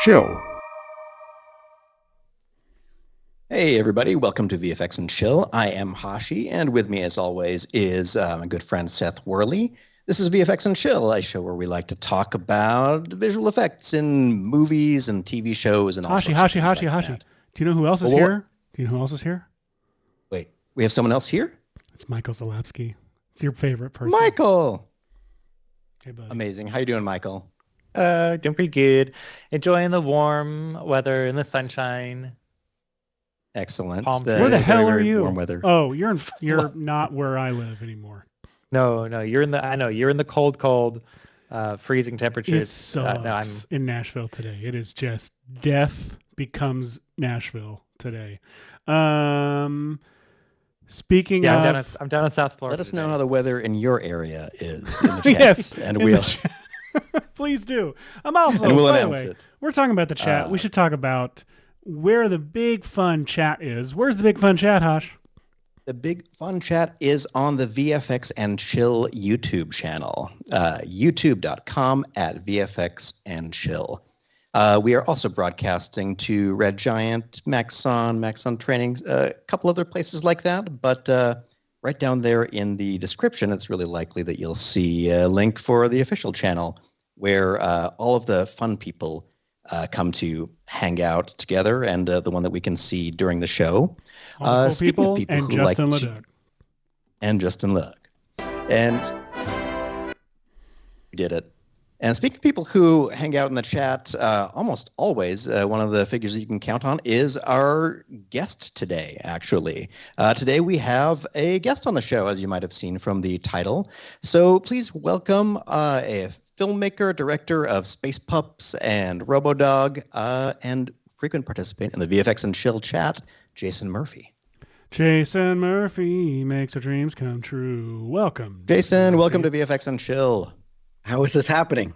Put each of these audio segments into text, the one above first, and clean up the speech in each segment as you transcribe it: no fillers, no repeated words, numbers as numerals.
Chill. Hey everybody, welcome to VFX and Chill. I am Hashi, and with me as always is my good friend Seth Worley. This is VFX and Chill, a show where we like to talk about visual effects in movies and TV shows and all sorts of things like that. Do you know who else is here? Do you know who else is here? Wait, we have someone else here? It's Michael Zalapsky. It's your favorite person. Michael! Hey, buddy. Amazing. How you doing, Michael? Doing pretty good. Enjoying the warm weather and the sunshine. Excellent. Where the hell are you? Warm weather. Oh, you're not where I live anymore. No, you're in the cold, freezing temperatures. It sucks in Nashville today. It is just death becomes Nashville today. Speaking of, I'm down in South Florida. Let us know how the weather in your area is in the chat. Yes, and we'll please do. I'm also, and we'll by the announce way, it. We're talking about the chat. We should talk about where the big fun chat is. Where's the big fun chat, Hosh? The big fun chat is on the VFX and Chill YouTube channel, youtube.com/VFX and Chill. We are also broadcasting to Red Giant, Maxon Trainings, a couple other places like that. But right down there in the description, it's really likely that you'll see a link for the official channel where all of the fun people come to hang out together, and the one that we can see during the show. People and Justin Leduc. And Justin Leduc. And we did it. And speaking of people who hang out in the chat, almost always, one of the figures that you can count on is our guest today, actually. Today we have a guest on the show, as you might have seen from the title. So please welcome a filmmaker, director of Space Pups and RoboDog, and frequent participant in the VFX and Chill chat, Jason Murphy. Jason Murphy makes our dreams come true. Welcome. Jason, welcome to VFX and Chill. How is this happening?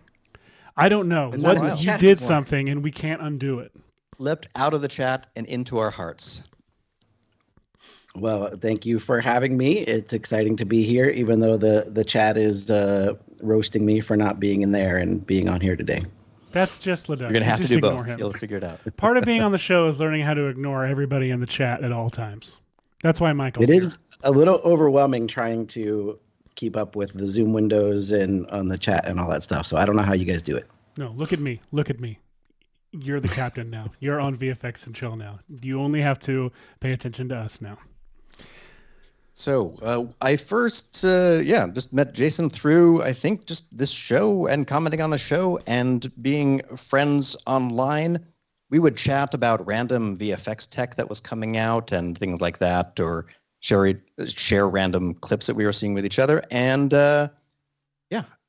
I don't know. You did something and we can't undo it. Leapt out of the chat and into our hearts. Well, thank you for having me. It's exciting to be here, even though the chat is roasting me for not being in there and being on here today. That's just Leduc. You're going to have to do both. You'll figure it out. Part of being on the show is learning how to ignore everybody in the chat at all times. That's why Michael's here. It is a little overwhelming trying to keep up with the Zoom windows and on the chat and all that stuff. So I don't know how you guys do it. No, look at me. You're the captain now. You're on VFX and Chill now. You only have to pay attention to us now. So I first, just met Jason through, I think, just this show and commenting on the show and being friends online. We would chat about random VFX tech that was coming out and things like that, or share random clips that we were seeing with each other. And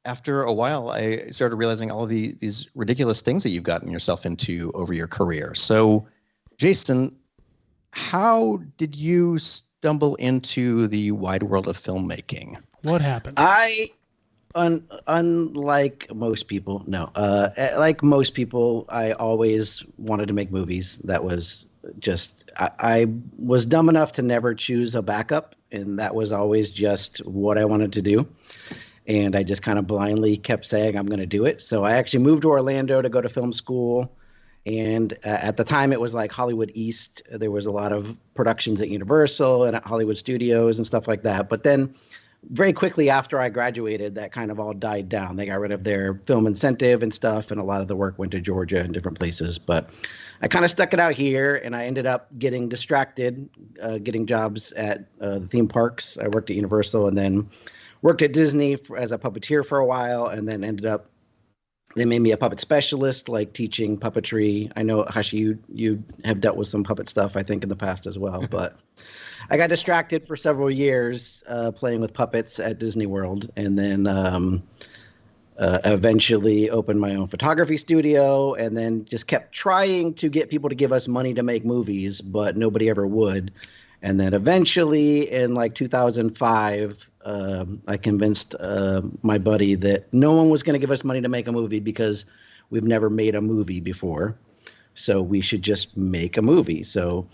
after a while, I started realizing all of these ridiculous things that you've gotten yourself into over your career. So, Jason, how did you stumble into the wide world of filmmaking? What happened? Unlike most people, like most people, I always wanted to make movies. That was just, I was dumb enough to never choose a backup, and that was always just what I wanted to do. And I just kind of blindly kept saying, I'm going to do it. So I actually moved to Orlando to go to film school. And at the time, it was like Hollywood East. There was a lot of productions at Universal and at Hollywood Studios and stuff like that. But then very quickly after I graduated, that kind of all died down. They got rid of their film incentive and stuff, and a lot of the work went to Georgia and different places. But I kind of stuck it out here, and I ended up getting distracted, getting jobs at the theme parks. I worked at Universal and then worked at Disney as a puppeteer for a while, and then ended up, they made me a puppet specialist, like teaching puppetry. I know, Hashi, you have dealt with some puppet stuff, I think, in the past as well. But I got distracted for several years playing with puppets at Disney World, and then eventually opened my own photography studio, and then just kept trying to get people to give us money to make movies, but nobody ever would. And then eventually in like 2005, I convinced my buddy that no one was going to give us money to make a movie because we've never made a movie before. So we should just make a movie. So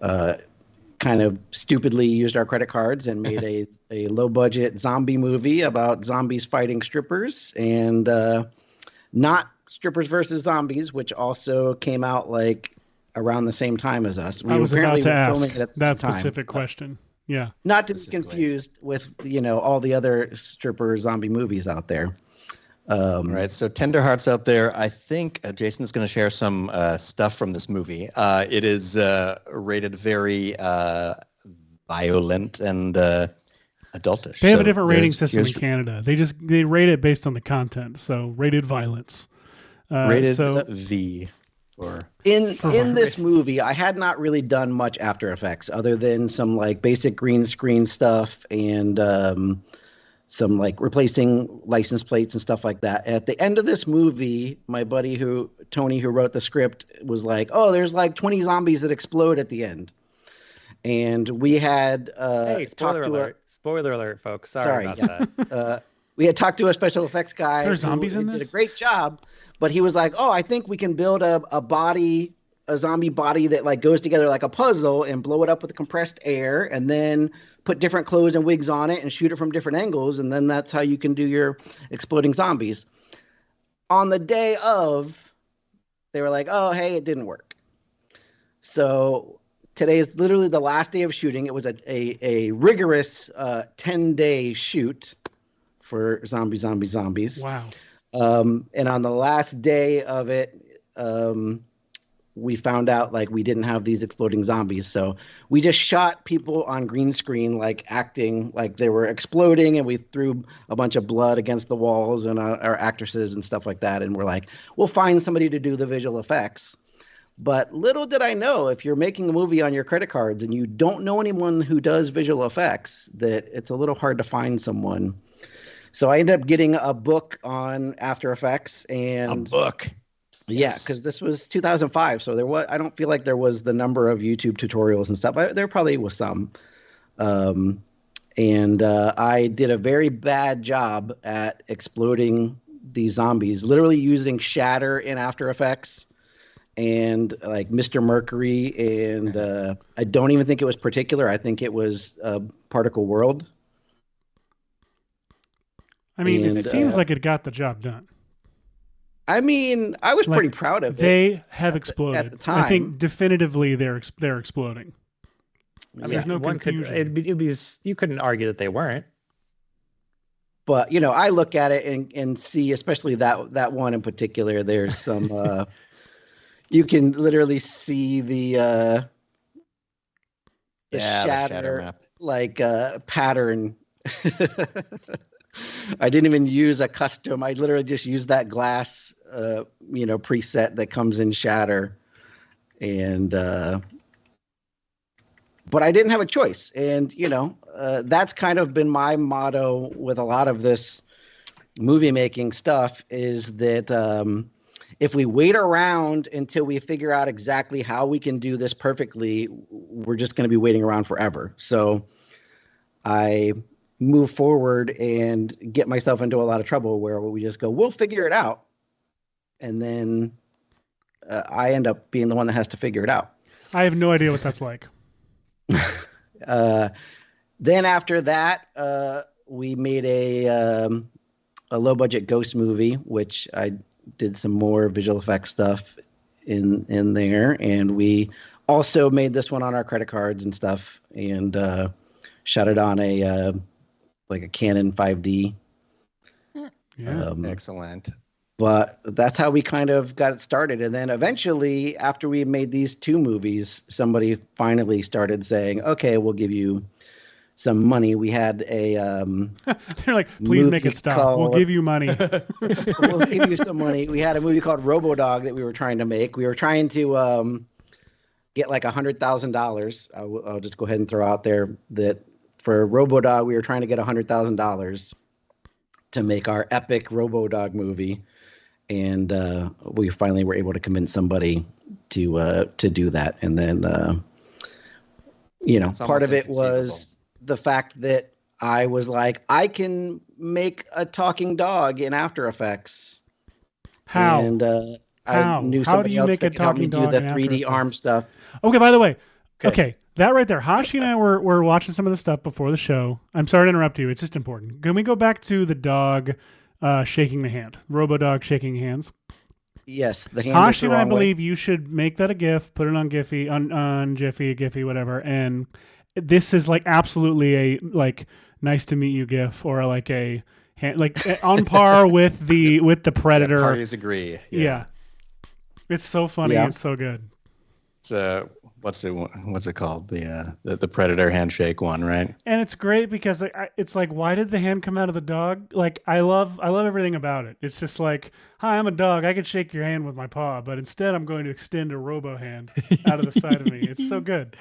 kind of stupidly used our credit cards and made a low budget zombie movie about zombies fighting strippers, and not Strippers versus Zombies, which also came out like around the same time as us. I was about to ask filming it at the that same specific time. question. Yeah. Not to be confused with, all the other stripper zombie movies out there. All right, so tender hearts out there. I think Jason's going to share some stuff from this movie. It is rated very violent and adultish. They have a different rating system in Canada. They rate it based on the content. So rated violence. Rated V. In this movie, I had not really done much After Effects other than some like basic green screen stuff and some like replacing license plates and stuff like that. And at the end of this movie, my buddy Tony, who wrote the script, was like, "Oh, there's like 20 zombies that explode at the end." And we had hey, spoiler alert! Spoiler alert, folks. Sorry about that. We had talked to a special effects guy. There's zombies in this? Did a great job, but he was like, "Oh, I think we can build a zombie body that like goes together like a puzzle and blow it up with compressed air, and then put different clothes and wigs on it and shoot it from different angles, and then that's how you can do your exploding zombies." On the day of, they were like, "Oh, hey, it didn't work." So today is literally the last day of shooting. It was a rigorous 10-day shoot for Zombies. Wow. And on the last day of it, we found out like we didn't have these exploding zombies. So we just shot people on green screen, like acting like they were exploding, and we threw a bunch of blood against the walls and our actresses and stuff like that. And we're like, we'll find somebody to do the visual effects. But little did I know, if you're making a movie on your credit cards and you don't know anyone who does visual effects, that it's a little hard to find someone. So I ended up getting a book on After Effects. And a book. Yeah, because this was 2005, so I don't feel like there was the number of YouTube tutorials and stuff. There probably was some. And I did a very bad job at exploding these zombies, literally using shatter in After Effects and like Mr. Mercury. And I don't even think it was particular. I think it was Particle World. I mean, it seems like it got the job done. I mean, I was pretty proud of it. They have exploded. At the time. I think definitively they're exploding. I mean, there's no confusion. You couldn't argue that they weren't. But, I look at it and see, especially that one in particular, there's some, you can literally see the shatter map. Like pattern. I didn't even use a custom. I literally just used that glass, preset that comes in Shatter. And, but I didn't have a choice. And, that's kind of been my motto with a lot of this movie making stuff, is that if we wait around until we figure out exactly how we can do this perfectly, we're just going to be waiting around forever. So I move forward and get myself into a lot of trouble where we just go, we'll figure it out. And then I end up being the one that has to figure it out. I have no idea what that's like. Then after that, we made a low budget ghost movie, which I did some more visual effects stuff in there. And we also made this one on our credit cards and stuff, and shot it on a Canon 5D. Yeah, excellent. But that's how we kind of got it started. And then eventually, after we made these two movies, somebody finally started saying, "Okay, we'll give you some money." We had a they're like, "Please make it stop. We'll give you money." We'll give you some money. We had a movie called RoboDog that we were trying to make. We were trying to get like $100,000. I'll just go ahead and throw out there that for RoboDog, we were trying to get $100,000 to make our epic RoboDog movie. And we finally were able to convince somebody to do that. And then, part of it was the fact that I was like, I can make a talking dog in After Effects. How? And I knew somebody else that could help me do the 3D arm stuff. Okay, by the way, okay, that right there. Hashi and I were watching some of the stuff before the show. I'm sorry to interrupt you. It's just important. Can we go back to the dog shaking the hand? RoboDog shaking hands. Yes, the hands are Hashi the and I wrong way. believe you should make that a GIF, put it on Giphy, on Giphy, whatever. And this is like absolutely a like nice to meet you GIF, or like a like on par with the Predator. Yeah, parties agree. Yeah. It's so funny. Yeah. It's so good. It's what's it called? The Predator handshake one, right? And it's great because it's like, why did the hand come out of the dog? Like, I love everything about it. It's just like, hi, I'm a dog. I could shake your hand with my paw, but instead I'm going to extend a robo hand out of the side of me. It's so good.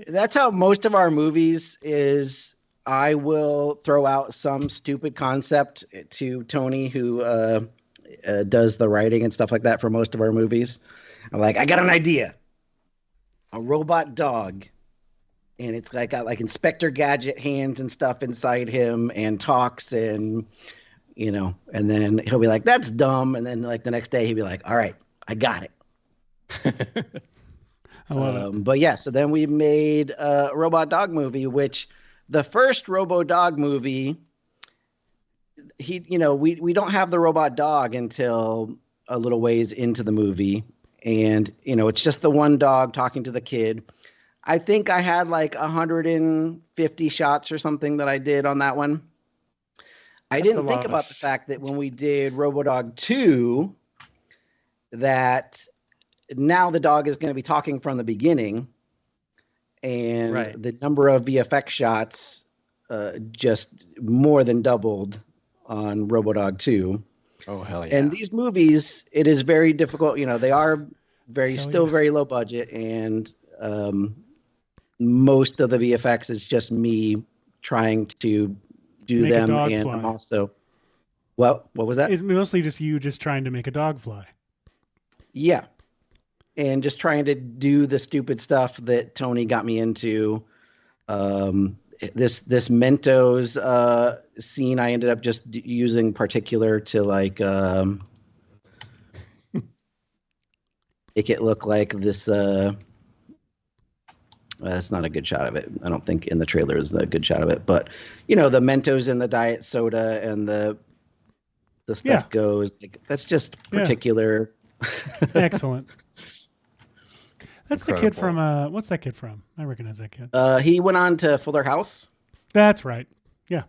That's how most of our movies is. I will throw out some stupid concept to Tony, who does the writing and stuff like that for most of our movies. I'm like, I got an idea. A robot dog, and it's like got like Inspector Gadget hands and stuff inside him, and talks, and and then he'll be like, "That's dumb," and then like the next day he'll be like, "All right, I got it." I love it. But yeah, so then we made a robot dog movie, which the first Robo Dog movie, we don't have the robot dog until a little ways into the movie. And, it's just the one dog talking to the kid. I think I had like 150 shots or something that I did on that one. I didn't think about the fact that when we did RoboDog 2, that now the dog is going to be talking from the beginning. And the number of VFX shots just more than doubled on RoboDog 2. Oh, hell yeah. And these movies, it is very difficult. They are very low budget. And most of the VFX is just me trying to do Make them. a dog And fly. I'm also, what was that? It's mostly just you just trying to make a dog fly. Yeah. And just trying to do the stupid stuff that Tony got me into. This Mentos scene, I ended up just using particular to like make it look like this. That's not a good shot of it. I don't think in the trailer is a good shot of it. But the Mentos in the diet soda and the stuff goes like that's just particular. Excellent. That's Incredible. the kid from what's that kid from? I recognize that kid. He went on to Fuller House. That's right. Yeah.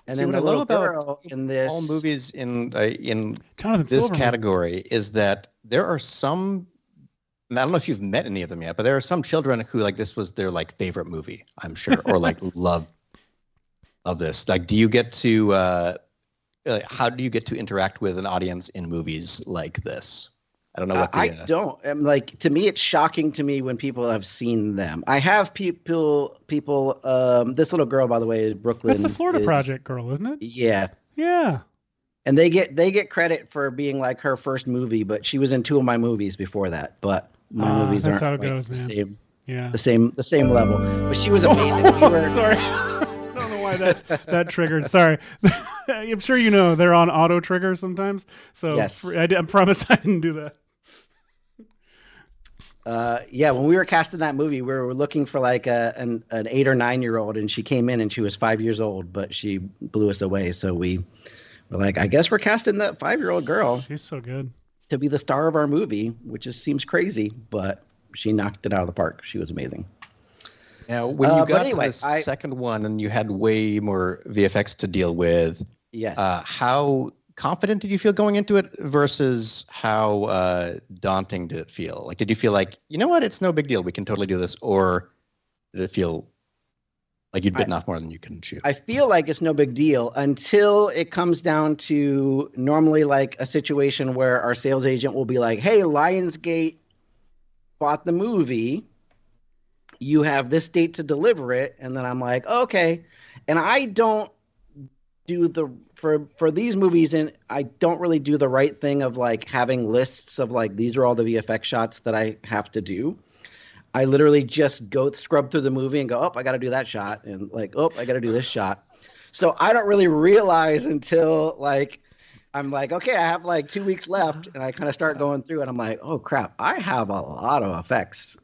And See, then what the I love little about girl in this all movies in Jonathan this Silverman. category is that there are some. And I don't know if you've met any of them yet, but there are some children who like this was their like favorite movie, I'm sure, or like love this. Like, do you get to? How do you get to interact with an audience in movies like this? I don't know what I don't. I'm like, to me, it's shocking to me when people have seen them. I have people. This little girl, by the way, Brooklyn. That's the Florida Project girl, isn't it? Yeah. Yeah. And they get credit for being like her first movie, but she was in 2 of my movies before that. But my movies that's aren't how it like goes, the man. same. Yeah. The same level. But she was amazing. We were, Sorry. I don't know why that triggered. Sorry. I'm sure they're on auto trigger sometimes. So Yes. I promise I didn't do that. when we were casting that movie, we were looking for like an 8 or 9 year old, and she came in and she was 5 years old, but she blew us away. So we were like, I guess we're casting that 5-year-old girl She's so good. to be the star of our movie, which seems crazy, but she knocked it out of the park. She was amazing. Now, when you got anyway, to the second one and you had way more VFX to deal with, Yes. how confident did you feel going into it versus how daunting did it feel? Like, did you feel like, you know what, it's no big deal, we can totally do this? Or did it feel like you'd bitten off more than you can chew? I feel like it's no big deal until it comes down to normally like a situation where our sales agent will be like, hey, Lionsgate bought the movie. You have this date to deliver it. And then I'm like, okay. And I don't do for these movies, and I don't really do the right thing of like having lists of like, these are all the VFX shots that I have to do. I literally just go scrub through the movie and go, oh, I got to do that shot. And like, oh, I got to do this shot. So I don't really realize until like, I'm like, okay, I have like 2 weeks left. And I kind of start going through and I'm like, oh crap, I have a lot of effects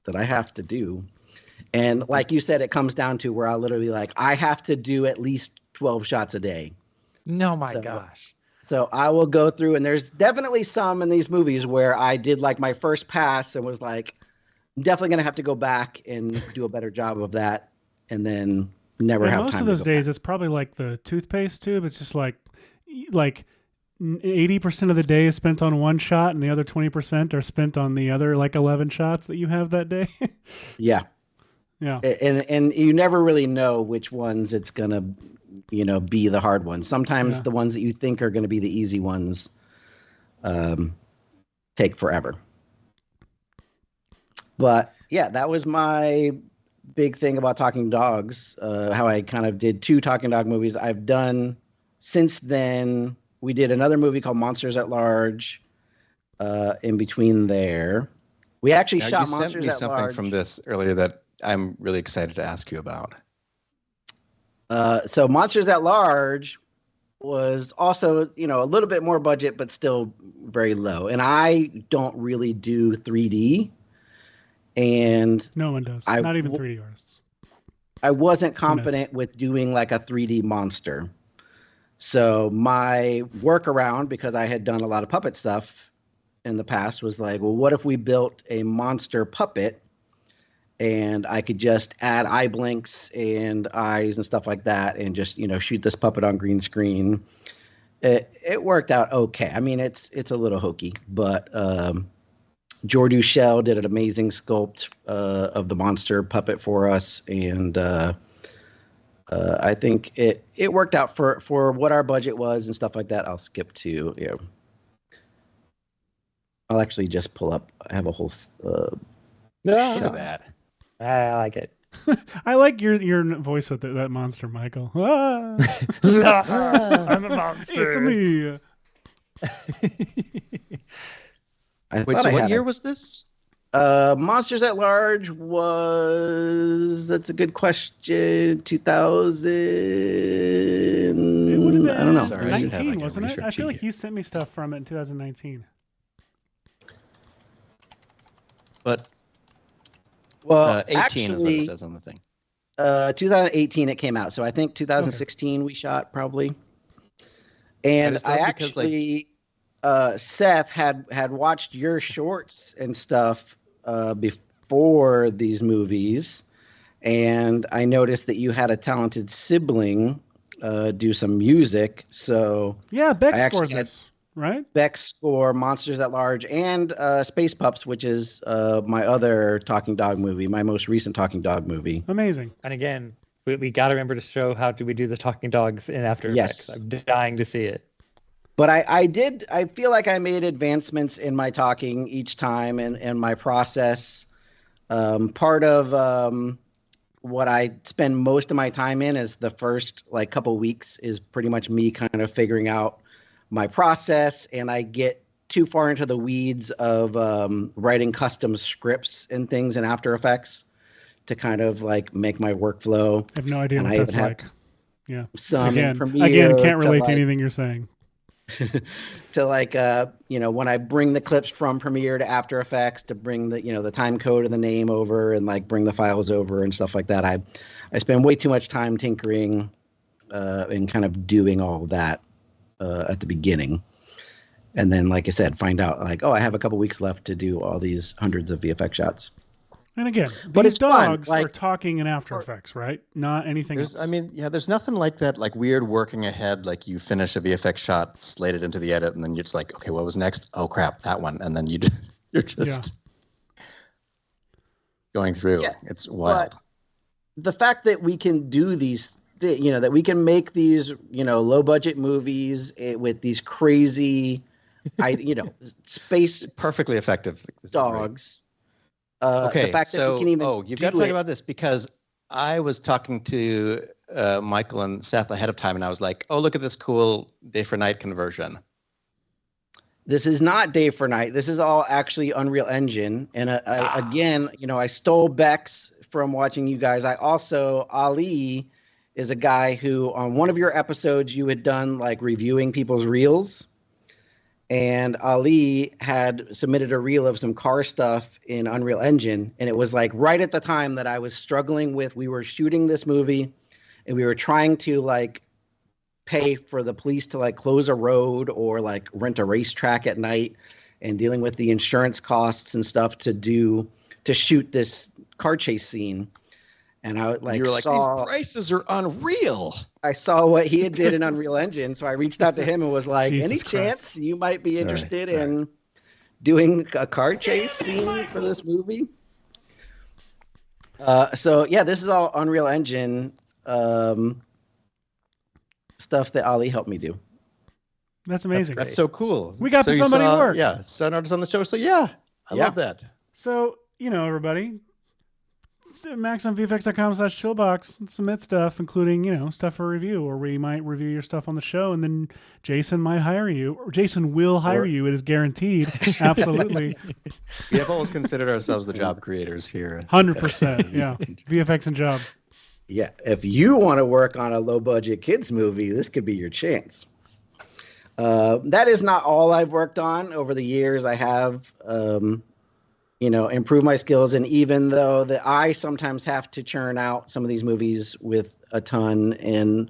that I have to do. And like you said, it comes down to where I literally like, I have to do at least 12 shots a day. No, my gosh. So I will go through, and there's definitely some in these movies where I did like my first pass and was like, I'm definitely going to have to go back and do a better job of that. And then never And have most time of to those go days, back. it's probably like the toothpaste tube. It's just like 80% of the day is spent on one shot, and the other 20% are spent on the other like 11 shots that you have that day. Yeah. Yeah. And you never really know which ones it's going to, be the hard ones. Sometimes Yeah. the ones that you think are going to be the easy ones take forever. But yeah, that was my big thing about Talking Dogs, how I kind of did 2 Talking Dog movies. I've done since then, we did another movie called Monsters at Large in between there. We actually Now, shot you sent Monsters me at something Large. from this earlier that I'm really excited to ask you about. So Monsters at Large was also, a little bit more budget, but still very low. And I don't really do 3D. And No one does. Not even 3D artists. I wasn't confident with doing like a 3D monster. So my workaround, because I had done a lot of puppet stuff in the past, was like, well, what if we built a monster puppet and I could just add eye blinks and eyes and stuff like that and just, shoot this puppet on green screen. It worked out okay. I mean, it's a little hokey, but Jordu Shell did an amazing sculpt of the monster puppet for us, and I think it worked out for what our budget was and stuff like that. I'll skip to I'll actually just pull up. I have a whole Look at that. I like it. I like your voice with that monster, Michael. Ah, I'm a monster. it's me. Wait, so what year was this? Monsters at Large that's a good question. 2000. It would have been I don't know. Sorry, I should have, 19, like, a wasn't it? I research feel like sheet. you sent me stuff from it in 2019. But Well, 18 actually, is what it says on the thing. 2018 it came out. So I think 2016 we shot probably. And is I that because, like- actually, Seth had watched your shorts and stuff before these movies, and I noticed that you had a talented sibling do some music. So Yeah, Beck I actually scored had- this, right? Beck score Monsters at Large and Space Pups, which is my other Talking Dog movie, my most recent Talking Dog movie. Amazing. And again, we got to remember to show how do we do the Talking Dogs in After Effects. Yes. I'm dying to see it. But I feel like I made advancements in my talking each time and my process. Part of what I spend most of my time in is the first like couple weeks is pretty much me kind of figuring out my process, and I get too far into the weeds of writing custom scripts and things in After Effects to kind of like make my workflow. I have no idea And what I that's even have like. Yeah. Some in Premiere Again, can't relate to like, anything you're saying. to like when I bring the clips from Premiere to After Effects to bring the time code and the name over and like bring the files over and stuff like that. I spend way too much time tinkering and kind of doing all of that at the beginning. And then, like I said, find out like, oh, I have a couple weeks left to do all these hundreds of VFX shots. And again, But these it's fun, dogs like- are talking in After Effects, right? Not anything else. There's nothing like that, like weird working ahead, like you finish a VFX shot, slate it into the edit, and then you're just like, okay, what was next? Oh crap, that one, and then you're just going through. Yeah, It's wild. But the fact that we can do these, that we can make these, low budget movies with these crazy, space Perfectly effective. This is great. dogs. Okay, the fact that so we can even you've do got to talk it- about this because I was talking to Michael and Seth ahead of time, and I was like, "Oh, look at this cool day for night conversion." This is not day for night. This is all actually Unreal Engine. And again, I stole Bex from watching you guys. Ali is a guy who on one of your episodes you had done like reviewing people's reels. And Ali had submitted a reel of some car stuff in Unreal Engine. And it was like right at the time that I was struggling with, we were shooting this movie and we were trying to like pay for the police to like close a road or like rent a racetrack at night, and dealing with the insurance costs and stuff to shoot this car chase scene. And I like, you were like, saw, these prices are unreal. I saw what he had did in Unreal Engine, so I reached out to him and was like, Jesus any Christ. chance you might be interested in doing a car chase scene for this movie? So yeah, this is all Unreal Engine stuff that Ali helped me do. That's amazing. That's so cool. We got somebody work. Yeah, sound artist on the show. So yeah, I love that. So, everybody, maxonvfx.com/chillbox, submit stuff, including, stuff for review, or we might review your stuff on the show, and then Jason might hire you, or Jason will hire you. It is guaranteed. Absolutely. We have always considered ourselves the job creators here. 100%. Yeah. VFX and jobs. Yeah. If you want to work on a low budget kids movie, this could be your chance. That is not all I've worked on over the years. I have, improved my skills. And even though that I sometimes have to churn out some of these movies with a ton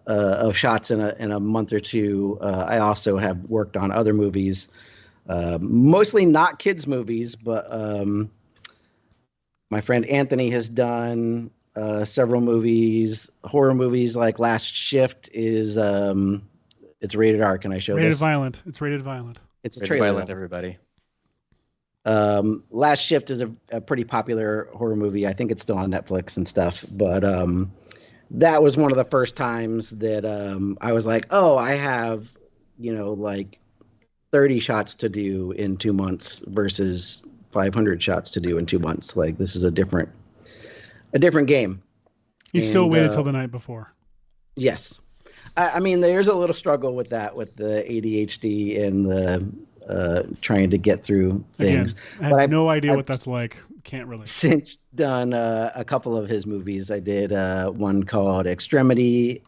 of shots in a month or two, I also have worked on other movies, mostly not kids movies, but my friend Anthony has done several movies, horror movies. Like Last Shift is it's rated R. Can I show rated this? Violent. It's rated violent. It's a Rated trailer. violent, everybody. Last Shift is a pretty popular horror movie. I think it's still on Netflix and stuff. But that was one of the first times that I was like, oh, I have, like 30 shots to do in 2 months versus 500 shots to do in 2 months. Like, this is a different game. You still waited till the night before. Yes. I mean, there's a little struggle with that, with the ADHD and the trying to get through things. Again, I have no idea what that's like. Can't relate. Since done a couple of his movies. I did one called Extremity,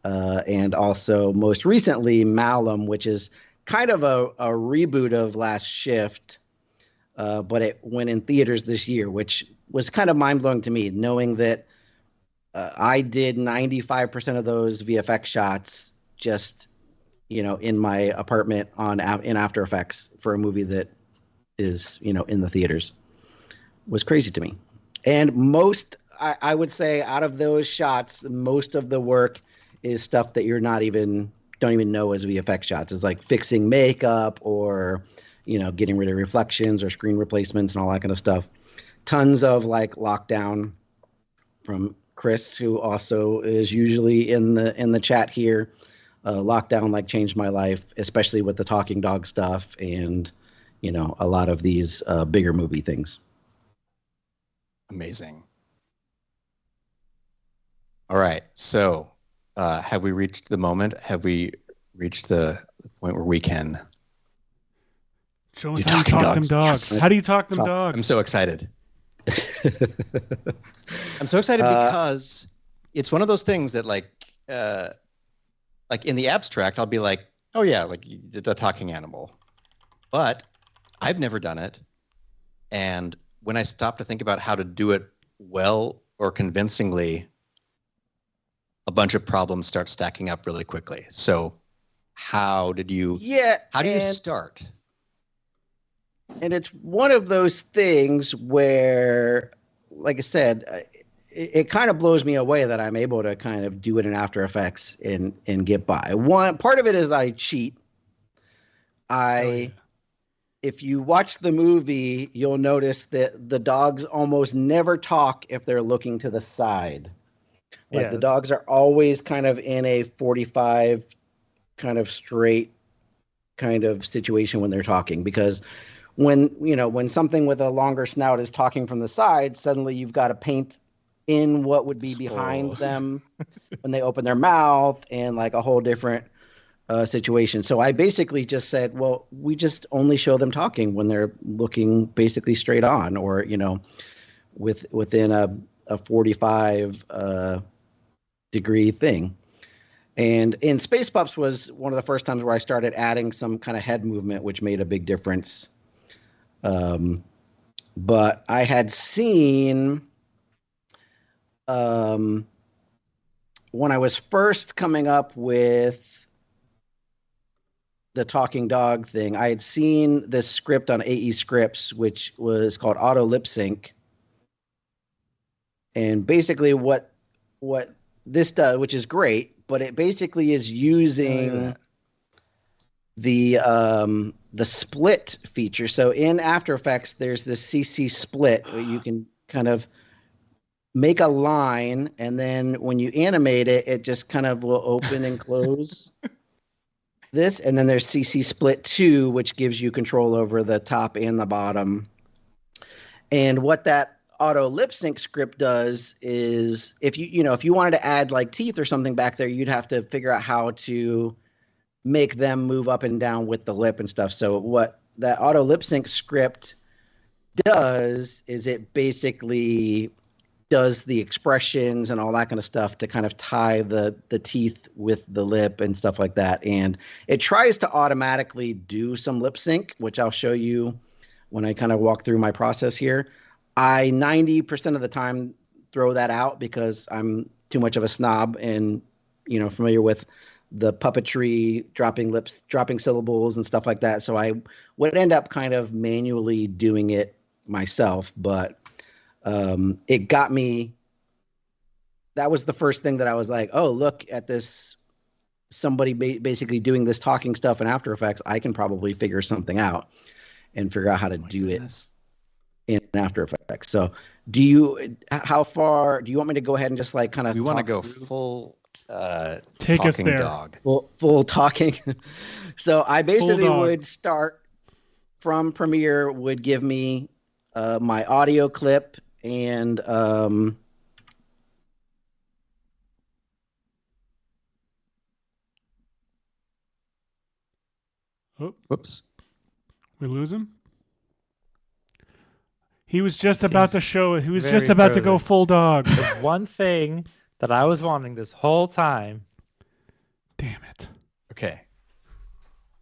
and also most recently Malum, which is kind of a reboot of Last Shift, but it went in theaters this year, which was kind of mind-blowing to me, knowing that I did 95% of those VFX shots just, in my apartment in After Effects for a movie that is, in the theaters. Was crazy to me. And I would say out of those shots, most of the work is stuff that don't even know as VFX shots. It's like fixing makeup or, getting rid of reflections or screen replacements and all that kind of stuff. Tons of like Lockdown from Chris, who also is usually in the chat here. Lockdown changed my life, especially with the talking dog stuff and, a lot of these bigger movie things. Amazing. All right. So have we reached the moment? Have we reached the point where we can show us how you talk them dogs? Yes. How do you talk them dogs? I'm so excited. I'm so excited because it's one of those things that like in the abstract, I'll be like, oh yeah, like the talking animal, but I've never done it. And when I stop to think about how to do it well or convincingly, a bunch of problems start stacking up really quickly. So how do you start? And it's one of those things where, like I said, it kind of blows me away that I'm able to kind of do it in After Effects and get by. One part of it is I cheat. If you watch the movie, you'll notice that the dogs almost never talk if they're looking to the side. Like the dogs are always kind of in a 45 kind of straight kind of situation when they're talking, because when something with a longer snout is talking from the side, suddenly you've got to paint in what would be behind them when they open their mouth, and like a whole different situation. So I basically just said, well, we just only show them talking when they're looking basically straight on, or within a 45 degree thing. And in Space Pups was one of the first times where I started adding some kind of head movement, which made a big difference. But I had seen when I was first coming up with the talking dog thing, I had seen this script on AE Scripts, which was called Auto Lip Sync. And basically what this does, which is great, but it basically is using the split feature. So in After Effects, there's this CC split where you can kind of make a line, and then when you animate it, it just kind of will open and close this. And then there's CC split 2, which gives you control over the top and the bottom. And what that auto lip sync script does is if you wanted to add like teeth or something back there, you'd have to figure out how to make them move up and down with the lip and stuff. So what that auto lip sync script does is it basically does the expressions and all that kind of stuff to kind of tie the teeth with the lip and stuff like that. And it tries to automatically do some lip sync, which I'll show you when I kind of walk through my process here. I 90% of the time throw that out because I'm too much of a snob and, familiar with the puppetry, dropping lips, dropping syllables and stuff like that. So I would end up kind of manually doing it myself, but it got me. That was the first thing that I was like, oh, look at this. Somebody basically doing this talking stuff in After Effects. I can probably figure something out and figure out how to do it in After Effects. So how far do you want me to go ahead and just like kind of, we want to go full, take talking us there. Dog. Full talking. So I basically would start from Premiere, would give me my audio clip and whoops. We lose him? He was just about to show it. He was just about to go full dog. The one thing that I was wanting this whole time. Damn it. Okay.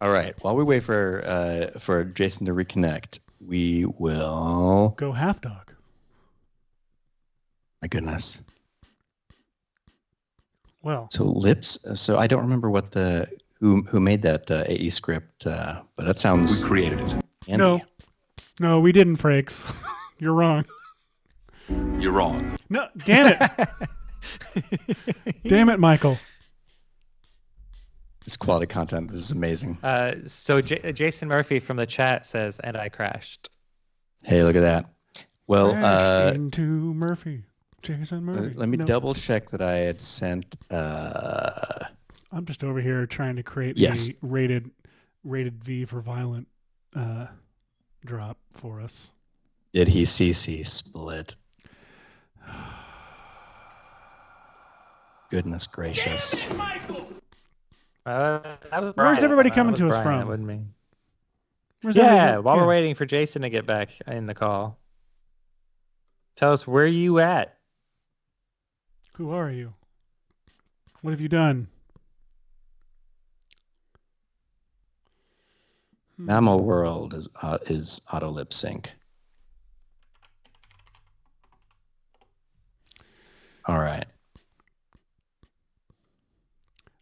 All right. While we wait for Jason to reconnect, we will go half dog. My goodness. Well. So lips. So I don't remember what who made that AE script, but that sounds. We created it. Handy. No, we didn't, Frakes. You're wrong. You're wrong. No, damn it. Damn it, Michael. It's quality content. This is amazing. So Jason Murphy from the chat says, and I crashed. Hey, look at that. Well, into Murphy. Jason Murphy. Let me double check that I had sent. I'm just over here trying to create a rated V for violent drop for us. Did he CC split? Goodness gracious. Where's everybody coming to us from? That wasn't me. While we're waiting for Jason to get back in the call. Tell us where you at. Who are you? What have you done? Mammal World is auto lip sync. All right.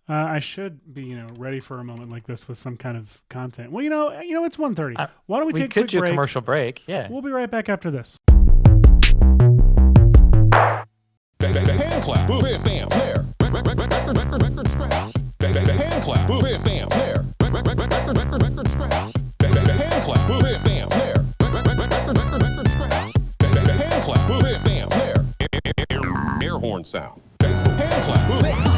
I should be, ready for a moment like this with some kind of content. Well, it's 1:30. Why don't we take a quick break? Commercial break? Yeah. We'll be right back after this. Hand clap, boom, bam, bam, there. Record scratch. Hand clap, boom, bam, bam, there. Record scratch. Hand clap, boom, bam, bam, there. Record scratch. Hand clap, boom, bam, bam, there. Air horn sound. Hand clap, boom, there. Hand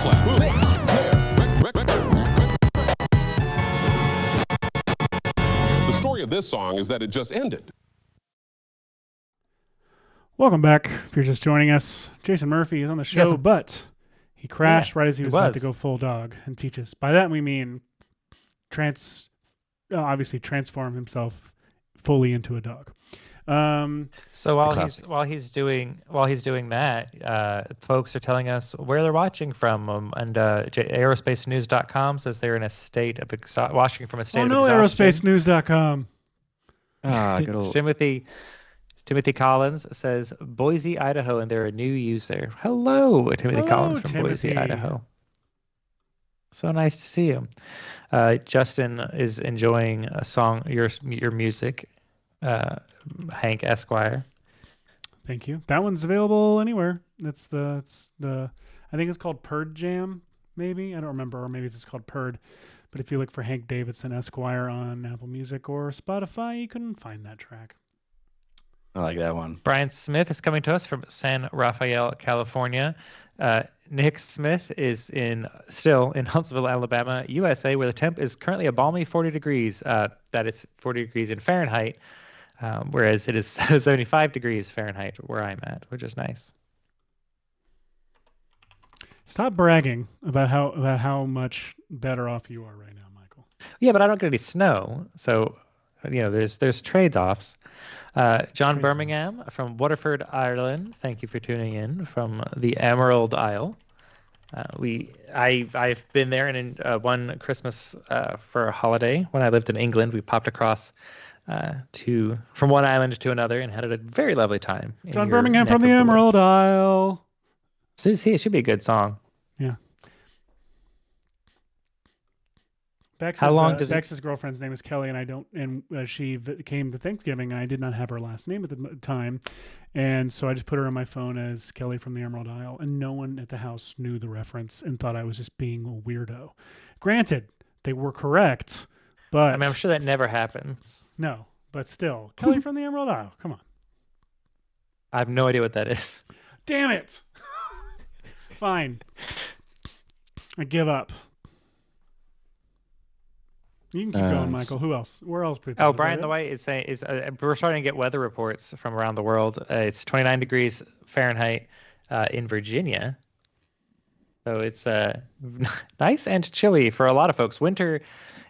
clap, boom, there. The story of this song is that it just ended. Welcome back. If you're just joining us, Jason Murphy is on the show, but he crashed right as he was about to go full dog and teach us. By that we mean obviously transform himself fully into a dog. So while he's doing that, folks are telling us where they're watching from, and aerospacenews.com says they're in a state of watching from a state of exhaustion. aerospacenews.com. Good old Timothy Collins says Boise, Idaho, and they're a new user. Hello, Timothy Collins from Timothy. Boise, Idaho. So nice to see you. Justin is enjoying a song, your music, Hank Esquire. Thank you. That one's available anywhere. It's the I think it's called Purd Jam, maybe. I don't remember, or maybe it's just called Purd. But if you look for Hank Davidson Esquire on Apple Music or Spotify, you can find that track. I like that one. Brian Smith is coming to us from San Rafael, California. Nick Smith is still in Huntsville, Alabama, USA, where the temp is currently a balmy 40 degrees. That is 40 degrees in Fahrenheit, whereas it is 75 degrees Fahrenheit where I'm at, which is nice. Stop bragging about how much better off you are right now, Michael. Yeah, but I don't get any snow, so there's trade-offs. John Birmingham from Waterford, Ireland. Thank you for tuning in from the Emerald Isle. I've been there, and one Christmas for a holiday when I lived in England, we popped across from one island to another and had a very lovely time. John Birmingham from the Emerald Isle. So it should be a good song. Yeah. Bex's girlfriend's name is Kelly, and she came to Thanksgiving, and I did not have her last name at the time, and so I just put her on my phone as Kelly from the Emerald Isle, and no one at the house knew the reference and thought I was just being a weirdo. Granted, they were correct, but I mean, I'm sure that never happens. No, but still, Kelly from the Emerald Isle. Come on. I have no idea what that is. Damn it. Fine. I give up. You can keep going, Michael. Who else? Where else? Oh, Brian the White is saying we're starting to get weather reports from around the world. It's 29 degrees Fahrenheit in Virginia, so it's nice and chilly for a lot of folks. Winter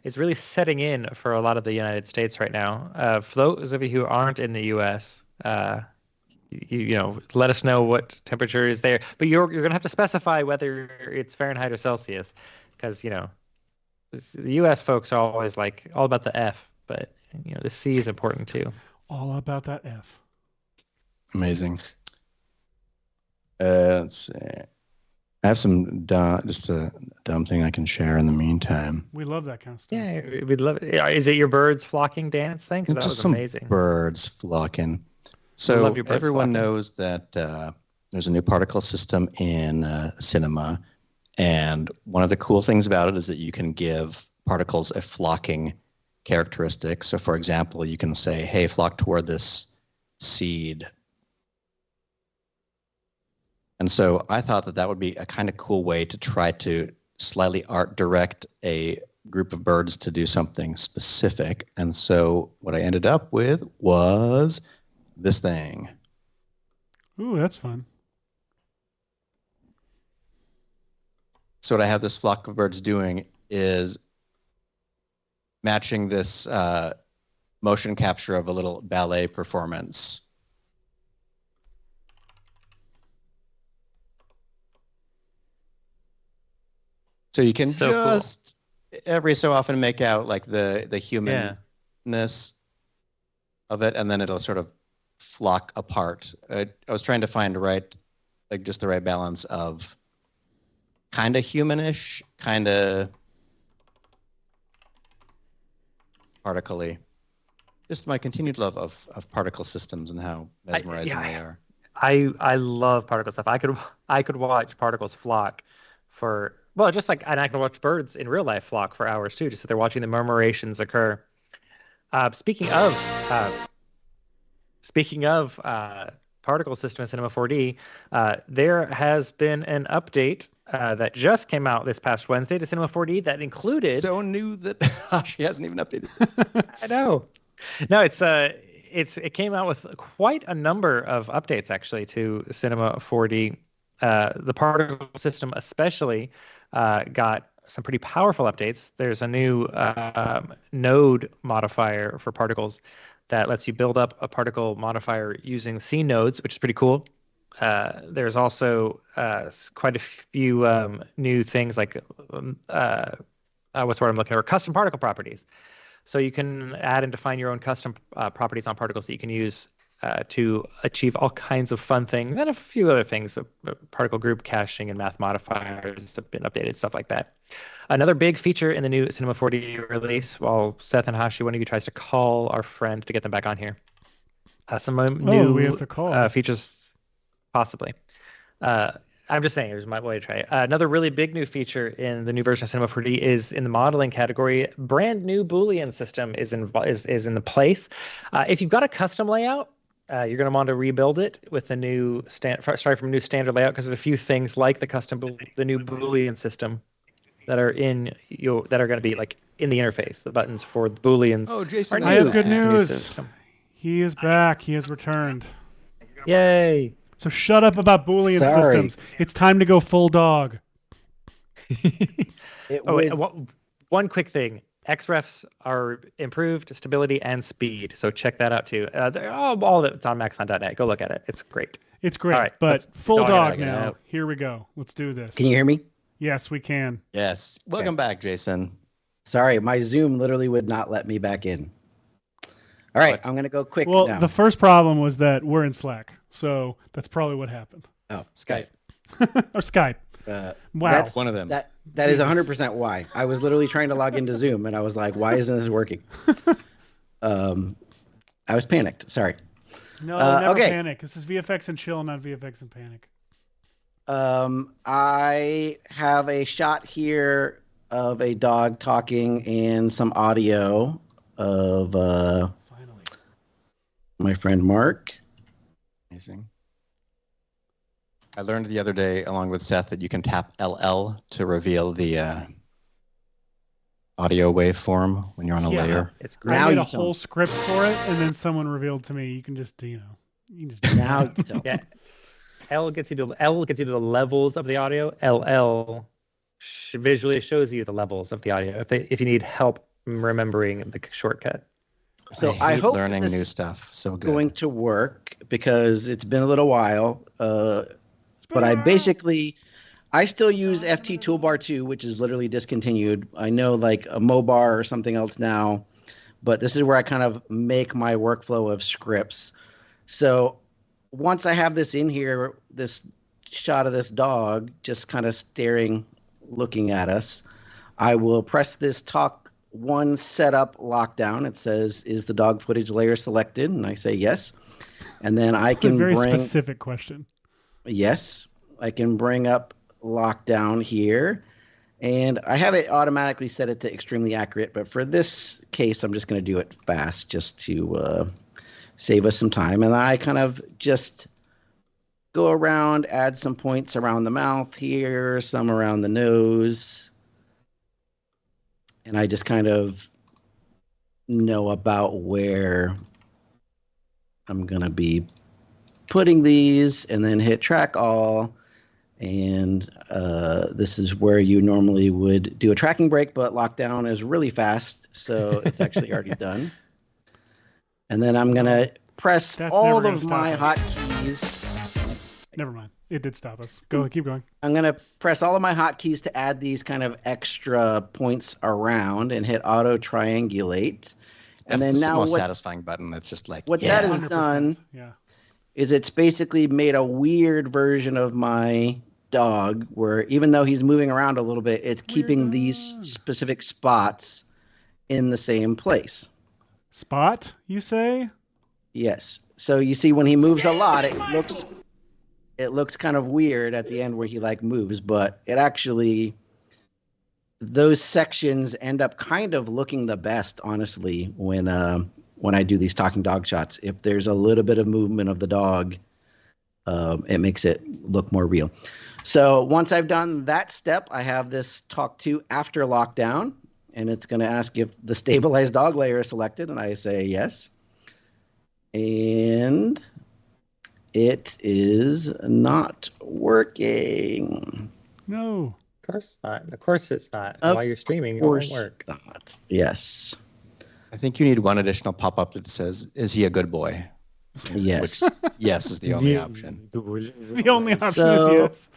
is really setting in for a lot of the United States right now. For those of you who aren't in the U.S., let us know what temperature is there. But you're going to have to specify whether it's Fahrenheit or Celsius, because the U.S. folks are always like all about the F, but the C is important too. All about that F. Amazing. Let's see. I have some just a dumb thing I can share in the meantime. We love that kind of stuff. Yeah, we'd love it. Is it your birds flocking dance thing? Because that was amazing. Birds flocking. So everyone knows that there's a new particle system in cinema. And one of the cool things about it is that you can give particles a flocking characteristic. So, for example, you can say, hey, flock toward this seed. And so I thought that would be a kind of cool way to try to slightly art direct a group of birds to do something specific. And so what I ended up with was this thing. Ooh, that's fun. So what I have this flock of birds doing is matching this motion capture of a little ballet performance. So you can every so often make out like the humanness of it, and then it'll sort of flock apart. I was trying to find just the right balance of kind of humanish, kind of particle-y. Just my continued love of particle systems and how mesmerizing they are. I love particle stuff. I could watch particles flock and I can watch birds in real life flock for hours too, just so they're watching the murmurations occur. Speaking of particle system in Cinema 4D, there has been an update that just came out this past Wednesday to Cinema 4D that included. So new that Hashi hasn't even updated. I know. No, it came out with quite a number of updates actually to Cinema 4D. The particle system especially got some pretty powerful updates. There's a new node modifier for particles that lets you build up a particle modifier using scene nodes, which is pretty cool. There's also quite a few new things like what's the word I'm looking for? Custom particle properties. So you can add and define your own custom properties on particles that you can use to achieve all kinds of fun things and a few other things. Particle group caching and math modifiers have been updated, stuff like that. Another big feature in the new Cinema 4D release, while Seth and Hashi, one of you tries to call our friend to get them back on here. Some new we have to call. features, possibly. I'm just saying, here's my way to try it. Another really big new feature in the new version of Cinema 4D is in the modeling category. Brand new Boolean system is in the place. If you've got a custom layout, you're going to want to rebuild it with the new from a new standard layout, because there's a few things like the new Boolean system that are going to be like in the interface. The buttons for the Booleans. Oh, Jason, I have good news. He is back. He has returned. Yay! So shut up about Boolean Sorry. systems. It's time to go full dog. One quick thing. XREFs are improved stability and speed, so check that out too. All of it's on Maxon.net. Go look at it. It's great. It's great, All right, but let's full dog check it now. out. Here we go. Let's do this. Can you hear me? Yes, we can. Yes. Welcome back, Jason. Sorry, my Zoom literally would not let me back in. All right, I'm going to go quick Well, now. the first problem was that we're in Slack, so that's probably what happened. Oh, Skype. Or Skype. Uh, Wow. that's- One of them. That is 100% why. I was literally trying to log into Zoom, and I was like, why isn't this working? I was panicked. Sorry. No, never okay. panic. This is VFX and chill, not VFX and panic. I have a shot here of a dog talking and some audio of Finally. my friend Mark. Amazing. I learned the other day, along with Seth, that you can tap LL to reveal the audio waveform when you're on a Yeah. layer. It's great. I Now made you a tell whole me. script for it, and then someone revealed to me, you can just. Now tell me. Yeah. L gets you to the levels of the audio. LL visually shows you the levels of the audio if you need help remembering the shortcut. So I I hate hope learning this new is stuff. So good. going to work because it's been a little while. But I still use FT Toolbar 2, which is literally discontinued. I know like a Mobar or something else now, but this is where I kind of make my workflow of scripts. So once I have this in here, this shot of this dog just kind of staring, looking at us, I will press this talk one setup lockdown. It says, is the dog footage layer selected? And I say yes. And then I can very bring... specific question. Yes, I can bring up lockdown here, and I have it automatically set it to extremely accurate, but for this case I'm just going to do it fast just to save us some time. And I kind of just go around, add some points around the mouth here, some around the nose, and I just kind of know about where I'm going to be putting these, and then hit track all. And this is where you normally would do a tracking break, but lockdown is really fast, so it's actually already done. And then I'm going to press That's all never gonna of stop my us. hotkeys. Never mind. It did stop us. Keep going. I'm going to press all of my hotkeys to add these kind of extra points around and hit auto triangulate. That's And then the now most what, satisfying button. It's just like, what yeah. that is 100%. done Yeah. is it's basically made a weird version of my dog where even though he's moving around a little bit, it's keeping these dog. specific spots in the same place. Spot, you say? Yes. So you see when he moves a lot, it looks kind of weird at the end where he like moves, but it actually, those sections end up kind of looking the best, honestly, when I do these talking dog shots. If there's a little bit of movement of the dog, it makes it look more real. So once I've done that step, I have this talk to after lockdown, and it's going to ask if the stabilized dog layer is selected, and I say yes. And it is not working. No. Of course not. Of course it's not. Of While you're streaming, it won't course work. not. Yes. I think you need one additional pop-up that says, is he a good boy? Yes. Which, yes, is the only option. The only option So- is yes.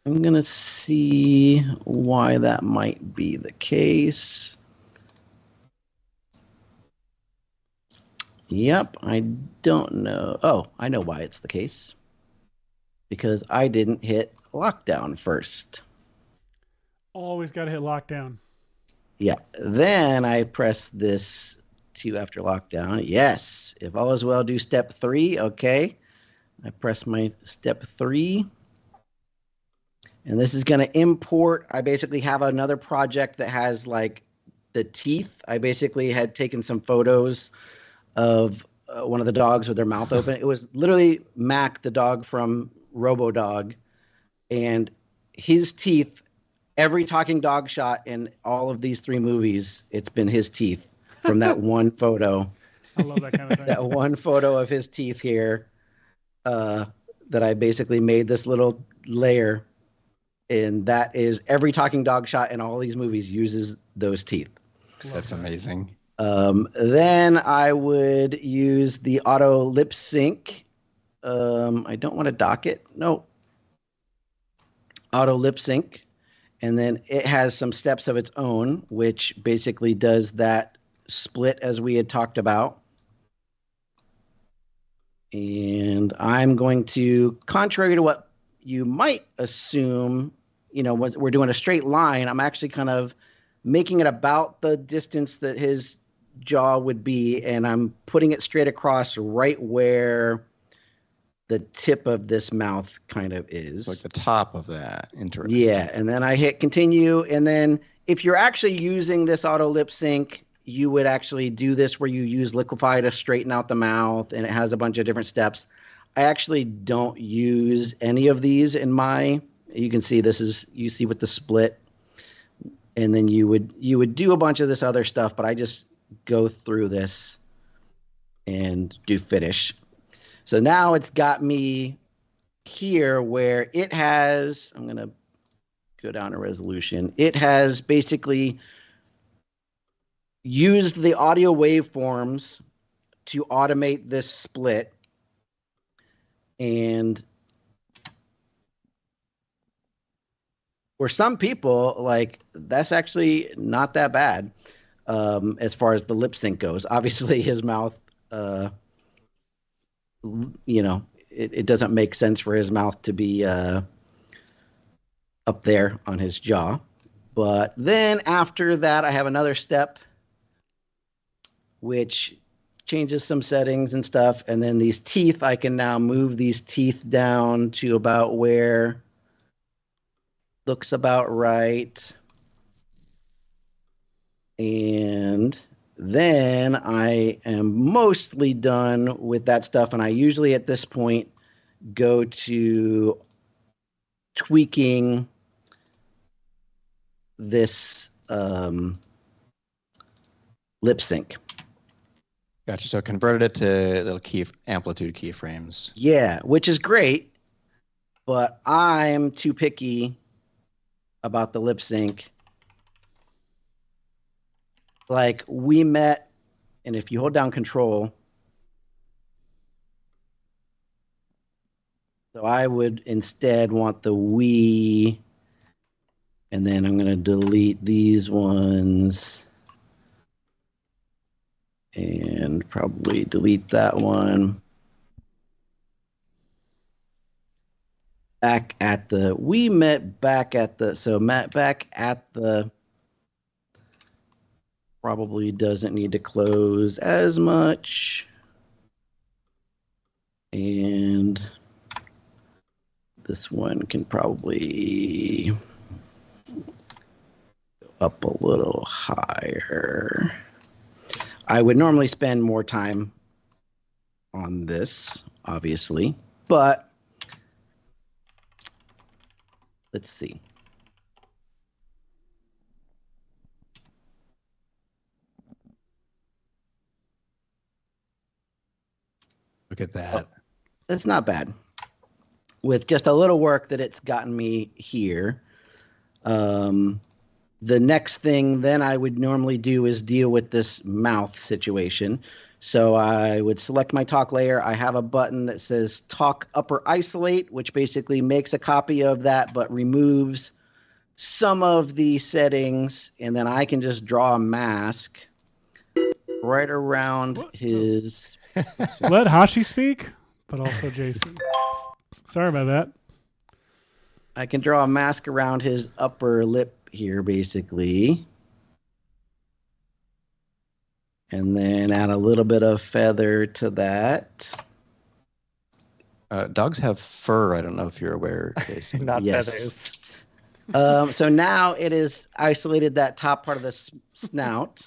I'm going to see why that might be the case. Yep, I don't know. Oh, I know why it's the case. Because I didn't hit lockdown first. Always got to hit lockdown. Yeah. Then I press this 2 after lockdown. Yes. If all is well, do step 3. Okay. I press my step 3. And this is going to import. I basically have another project that has like the teeth. I basically had taken some photos of one of the dogs with their mouth open. It was literally Mac, the dog from RoboDog, and his teeth. Every talking dog shot in all of these 3 movies, it's been his teeth from that one photo. I love that kind of thing. That one photo of his teeth here, that I basically made this little layer, and that is every talking dog shot in all these movies uses those teeth. That's amazing. Then I would use the auto lip sync. I don't want to dock it. No. Auto lip sync. And then it has some steps of its own, which basically does that split as we had talked about. And I'm going to, contrary to what you might assume, we're doing a straight line. I'm actually kind of making it about the distance that his jaw would be, and I'm putting it straight across right where the tip of this mouth kind of is. Like the top of that. Interesting. Yeah, and then I hit continue, and then if you're actually using this auto lip sync, you would actually do this where you use Liquify to straighten out the mouth, and it has a bunch of different steps. I actually don't use any of these in my. You can see you see with the split, and then you would do a bunch of this other stuff, but I just go through this and do finish. So now it's got me here where it has, I'm going to go down to resolution. It has basically used the audio waveforms to automate this split. And for some people, like, that's actually not that bad as far as the lip sync goes. Obviously, his mouth, it doesn't make sense for his mouth to be up there on his jaw. But then after that, I have another step, which changes some settings and stuff. And then these teeth, I can now move these teeth down to about where looks about right. And then I am mostly done with that stuff. And I usually at this point go to tweaking this lip sync. Gotcha. So converted it to little amplitude keyframes. Yeah, which is great, but I'm too picky about the lip sync. Like, we met, and if you hold down control, so I would instead want the we, and then I'm going to delete these ones and probably delete that one. Back at the, we met back at the, so Matt back at the, probably doesn't need to close as much. And this one can probably go up a little higher. I would normally spend more time on this, obviously, but let's see. Look at that. It's not bad. With just a little work that it's gotten me here. The next thing then I would normally do is deal with this mouth situation. So I would select my talk layer. I have a button that says talk upper isolate, which basically makes a copy of that, but removes some of the settings. And then I can just draw a mask right around his. Let Hashi speak, but also Jason. Sorry about that. I can draw a mask around his upper lip here, basically. And then add a little bit of feather to that. Dogs have fur. I don't know if you're aware, Jason. Not Yes. feathers. So now it is isolated that top part of the snout.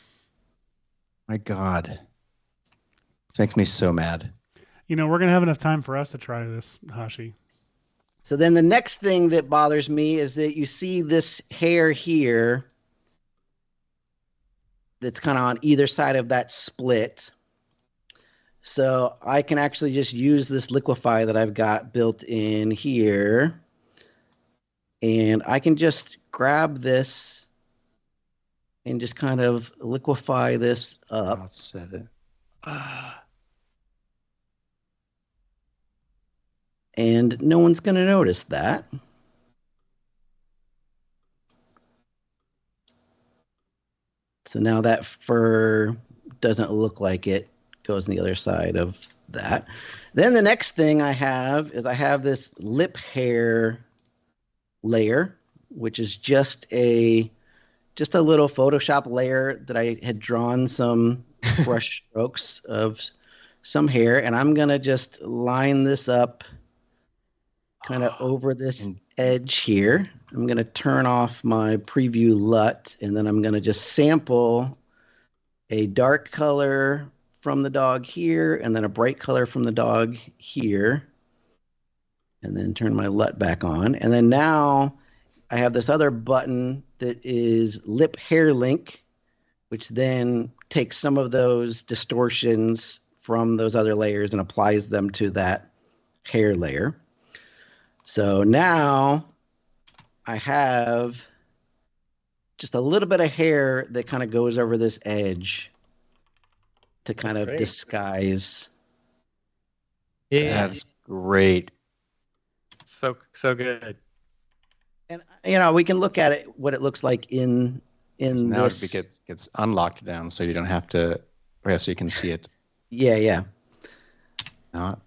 My God. This makes me so mad. You know, we're going to have enough time for us to try this, Hashi. So then the next thing that bothers me is that you see this hair here that's kind of on either side of that split. So I can actually just use this liquefy that I've got built in here. And I can just grab this and just kind of liquefy this up. Offset it. And no one's going to notice that. So now that fur doesn't look like it goes on the other side of that. Then the next thing I have is I have this lip hair layer, which is just a little Photoshop layer that I had drawn some brush strokes of some hair, and I'm gonna just line this up kind of over this edge here. I'm gonna turn off my preview LUT, and then I'm gonna just sample a dark color from the dog here, and then a bright color from the dog here, and then turn my LUT back on. And then now I have this other button that is lip hair link, which then takes some of those distortions from those other layers and applies them to that hair layer. So now I have just a little bit of hair that kind of goes over this edge to kind of disguise. Yeah, That's great. so good. And you know, we can look at it what it looks like in Now this. it gets unlocked down, so you don't have to. Or so you can see it. Yeah. Not.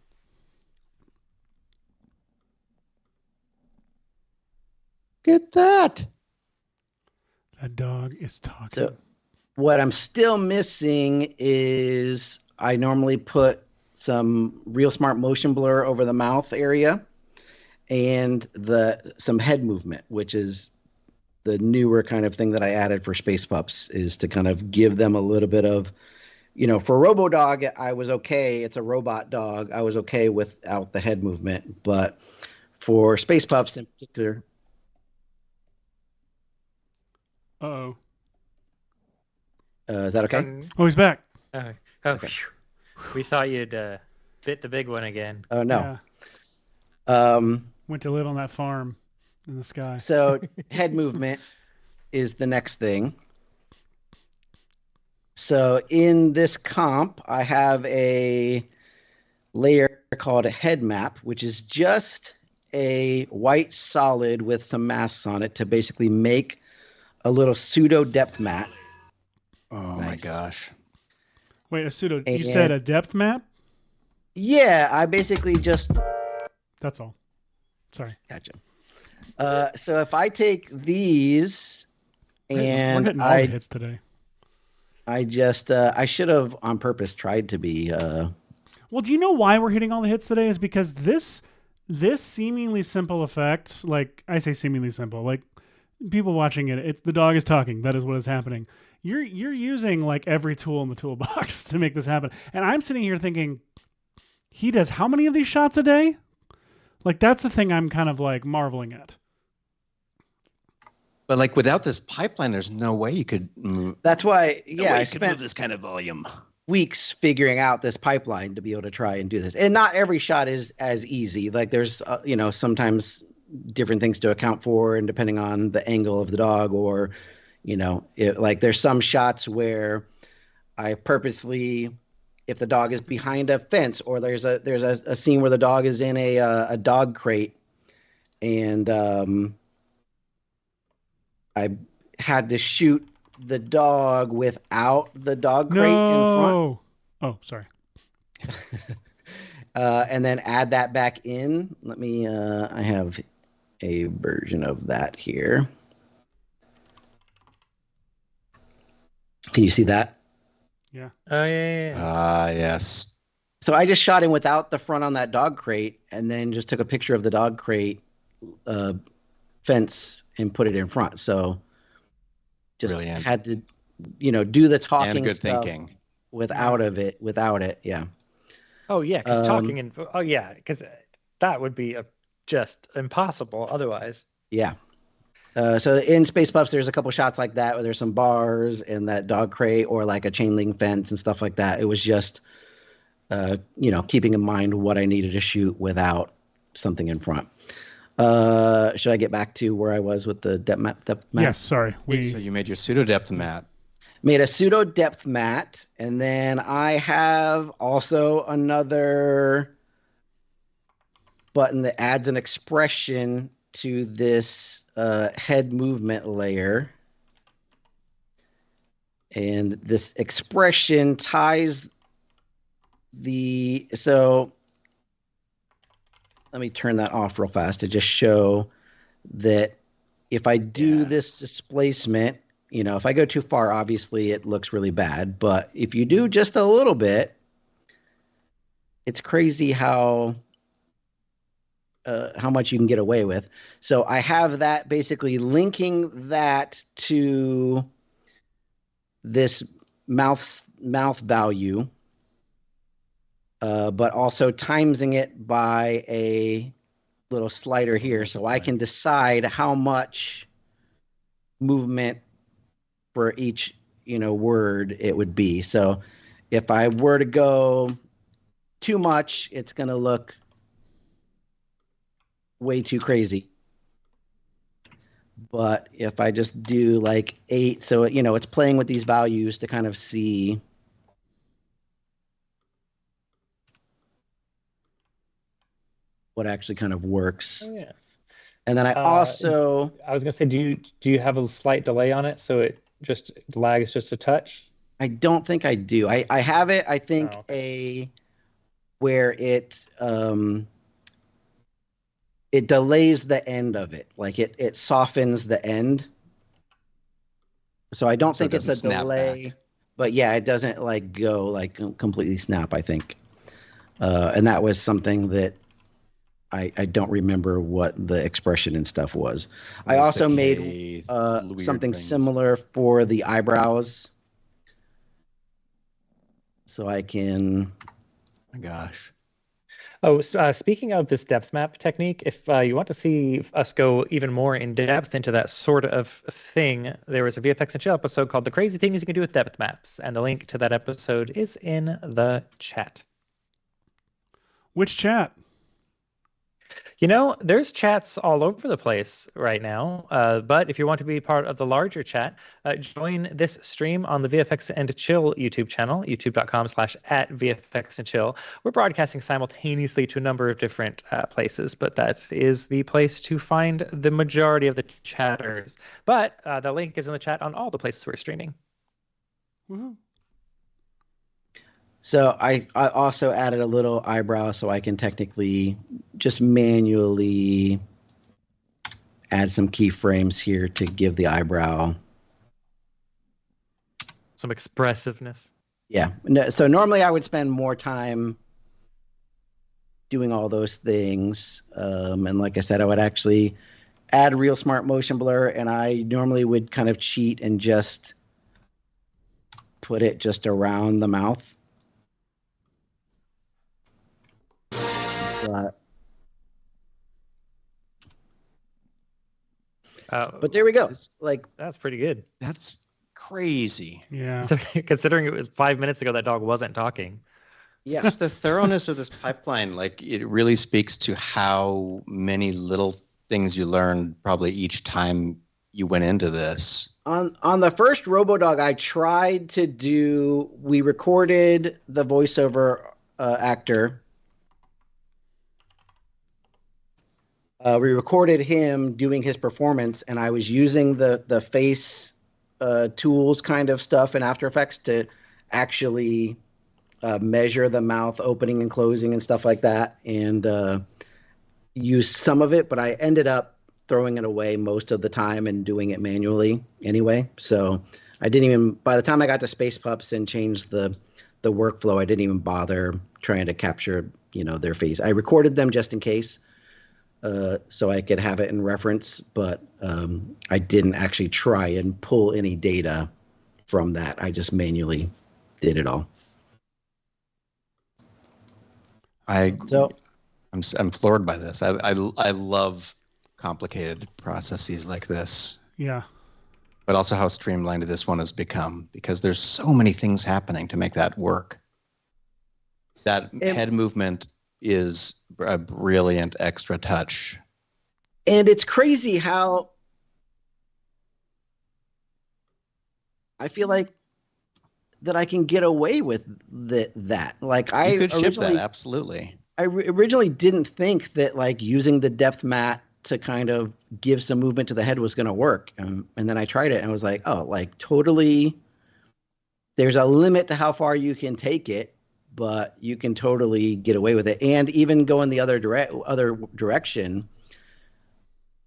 Get that. That dog is talking. So what I'm still missing is I normally put some Real Smart motion blur over the mouth area and some head movement, which is the newer kind of thing that I added for Space Pups, is to kind of give them a little bit of, you know, for Robo Dog, I was okay. It's a robot dog. I was okay without the head movement. But for Space Pups in particular. Uh-oh. Is that okay? Oh, he's back. Okay. Phew. We thought you'd bit the big one again. Oh, no. Yeah. Went to live on that farm in the sky. So head movement is the next thing. So in this comp, I have a layer called a head map, which is just a white solid with some masks on it to basically make a little pseudo depth mat. Oh my gosh. Wait, a pseudo. You said a depth map? Yeah, I basically just. That's all. Sorry. Gotcha. So if I take these and we're hitting all the hits today. I just I should have on purpose tried to be. Well, do you know why we're hitting all the hits today? Is because this seemingly simple effect, like I say, seemingly simple, like people watching it, the dog is talking. That is what is happening. You're using like every tool in the toolbox to make this happen, and I'm sitting here thinking, he does how many of these shots a day? Like that's the thing I'm kind of like marveling at. But like without this pipeline, there's no way you could move. That's why, yeah, I move spent this kind of volume. weeks figuring out this pipeline to be able to try and do this. And not every shot is as easy. Like there's, you know, sometimes different things to account for, and depending on the angle of the dog, or, you know, like there's some shots where I purposely, if the dog is behind a fence, or there's a scene where the dog is in a dog crate, and I had to shoot the dog without the dog crate in front. No. Oh, sorry. And then add that back in. Let me, I have a version of that here. Can you see that? Yeah. Oh yeah. Yes. So I just shot in without the front on that dog crate, and then just took a picture of the dog crate fence and put it in front. So just Brilliant. had to, do the talking And good stuff thinking. without it. Yeah. Oh yeah, because talking and because that would be just impossible otherwise. Yeah. So in Space Puffs, there's a couple shots like that where there's some bars and that dog crate or like a chain link fence and stuff like that. It was just, keeping in mind what I needed to shoot without something in front. Should I get back to where I was with the depth map? Yes, sorry. So you made your pseudo depth mat. Made a pseudo depth mat, and then I have also another button that adds an expression to this head movement layer. And this expression ties so let me turn that off real fast to just show that if I do this displacement, if I go too far, obviously it looks really bad. But if you do just a little bit, it's crazy how much you can get away with. So I have that basically linking that to this mouth value, but also timesing it by a little slider here, so I can decide how much movement for each word it would be. So if I were to go too much, it's going to look way too crazy. But if I just do like 8, so it's playing with these values to kind of see what actually kind of works. Oh, yeah. And then I also was gonna say, do you have a slight delay on it so it just lags just a touch? I don't think I do. I have it, I think, where it delays the end of it. Like it softens the end. So I don't think it's a delay. Back. But yeah, it doesn't go completely snap, I think. And that was something that I don't remember what the expression and stuff was. I also made something similar for the eyebrows. So I can... Oh my gosh. Oh, speaking of this depth map technique, if you want to see us go even more in depth into that sort of thing, there was a VFX and Chill episode called The Crazy Things You Can Do with Depth Maps, and the link to that episode is in the chat. Which chat? There's chats all over the place right now. But if you want to be part of the larger chat, join this stream on the VFX and Chill YouTube channel, youtube.com/@VFX and Chill. We're broadcasting simultaneously to a number of different places, but that is the place to find the majority of the chatters. But the link is in the chat on all the places we're streaming. Woohoo. So I also added a little eyebrow so I can technically just manually add some keyframes here to give the eyebrow some expressiveness. Yeah. So normally I would spend more time doing all those things. And like I said, I would actually add real smart motion blur, and I normally would kind of cheat and just put it just around the mouth. But there we go. That's pretty good. That's crazy. Yeah. So, considering it was 5 minutes ago, that dog wasn't talking. Yeah. Just the thoroughness of this pipeline, it really speaks to how many little things you learned probably each time you went into this. On the first RoboDog, I tried to we recorded the voiceover actor. We recorded him doing his performance, and I was using the face tools kind of stuff in After Effects to actually measure the mouth opening and closing and stuff like that, and use some of it, but I ended up throwing it away most of the time and doing it manually anyway. So I didn't even, by the time I got to Space Pups and changed the workflow, I didn't even bother trying to capture, their face. I recorded them just in case, so I could have it in reference, but I didn't actually try and pull any data from that. I just manually did it all. I'm floored by this. I love complicated processes like this. Yeah. But also how streamlined this one has become, because there's so many things happening to make that work. That head movement is a brilliant extra touch. And it's crazy how I feel like that I can get away with that. Like you could ship that, absolutely. I originally didn't think that like using the depth mat to kind of give some movement to the head was going to work. And then I tried it and I was like, oh, like totally. There's a limit to how far you can take it, but you can totally get away with it. And even go in the other direction,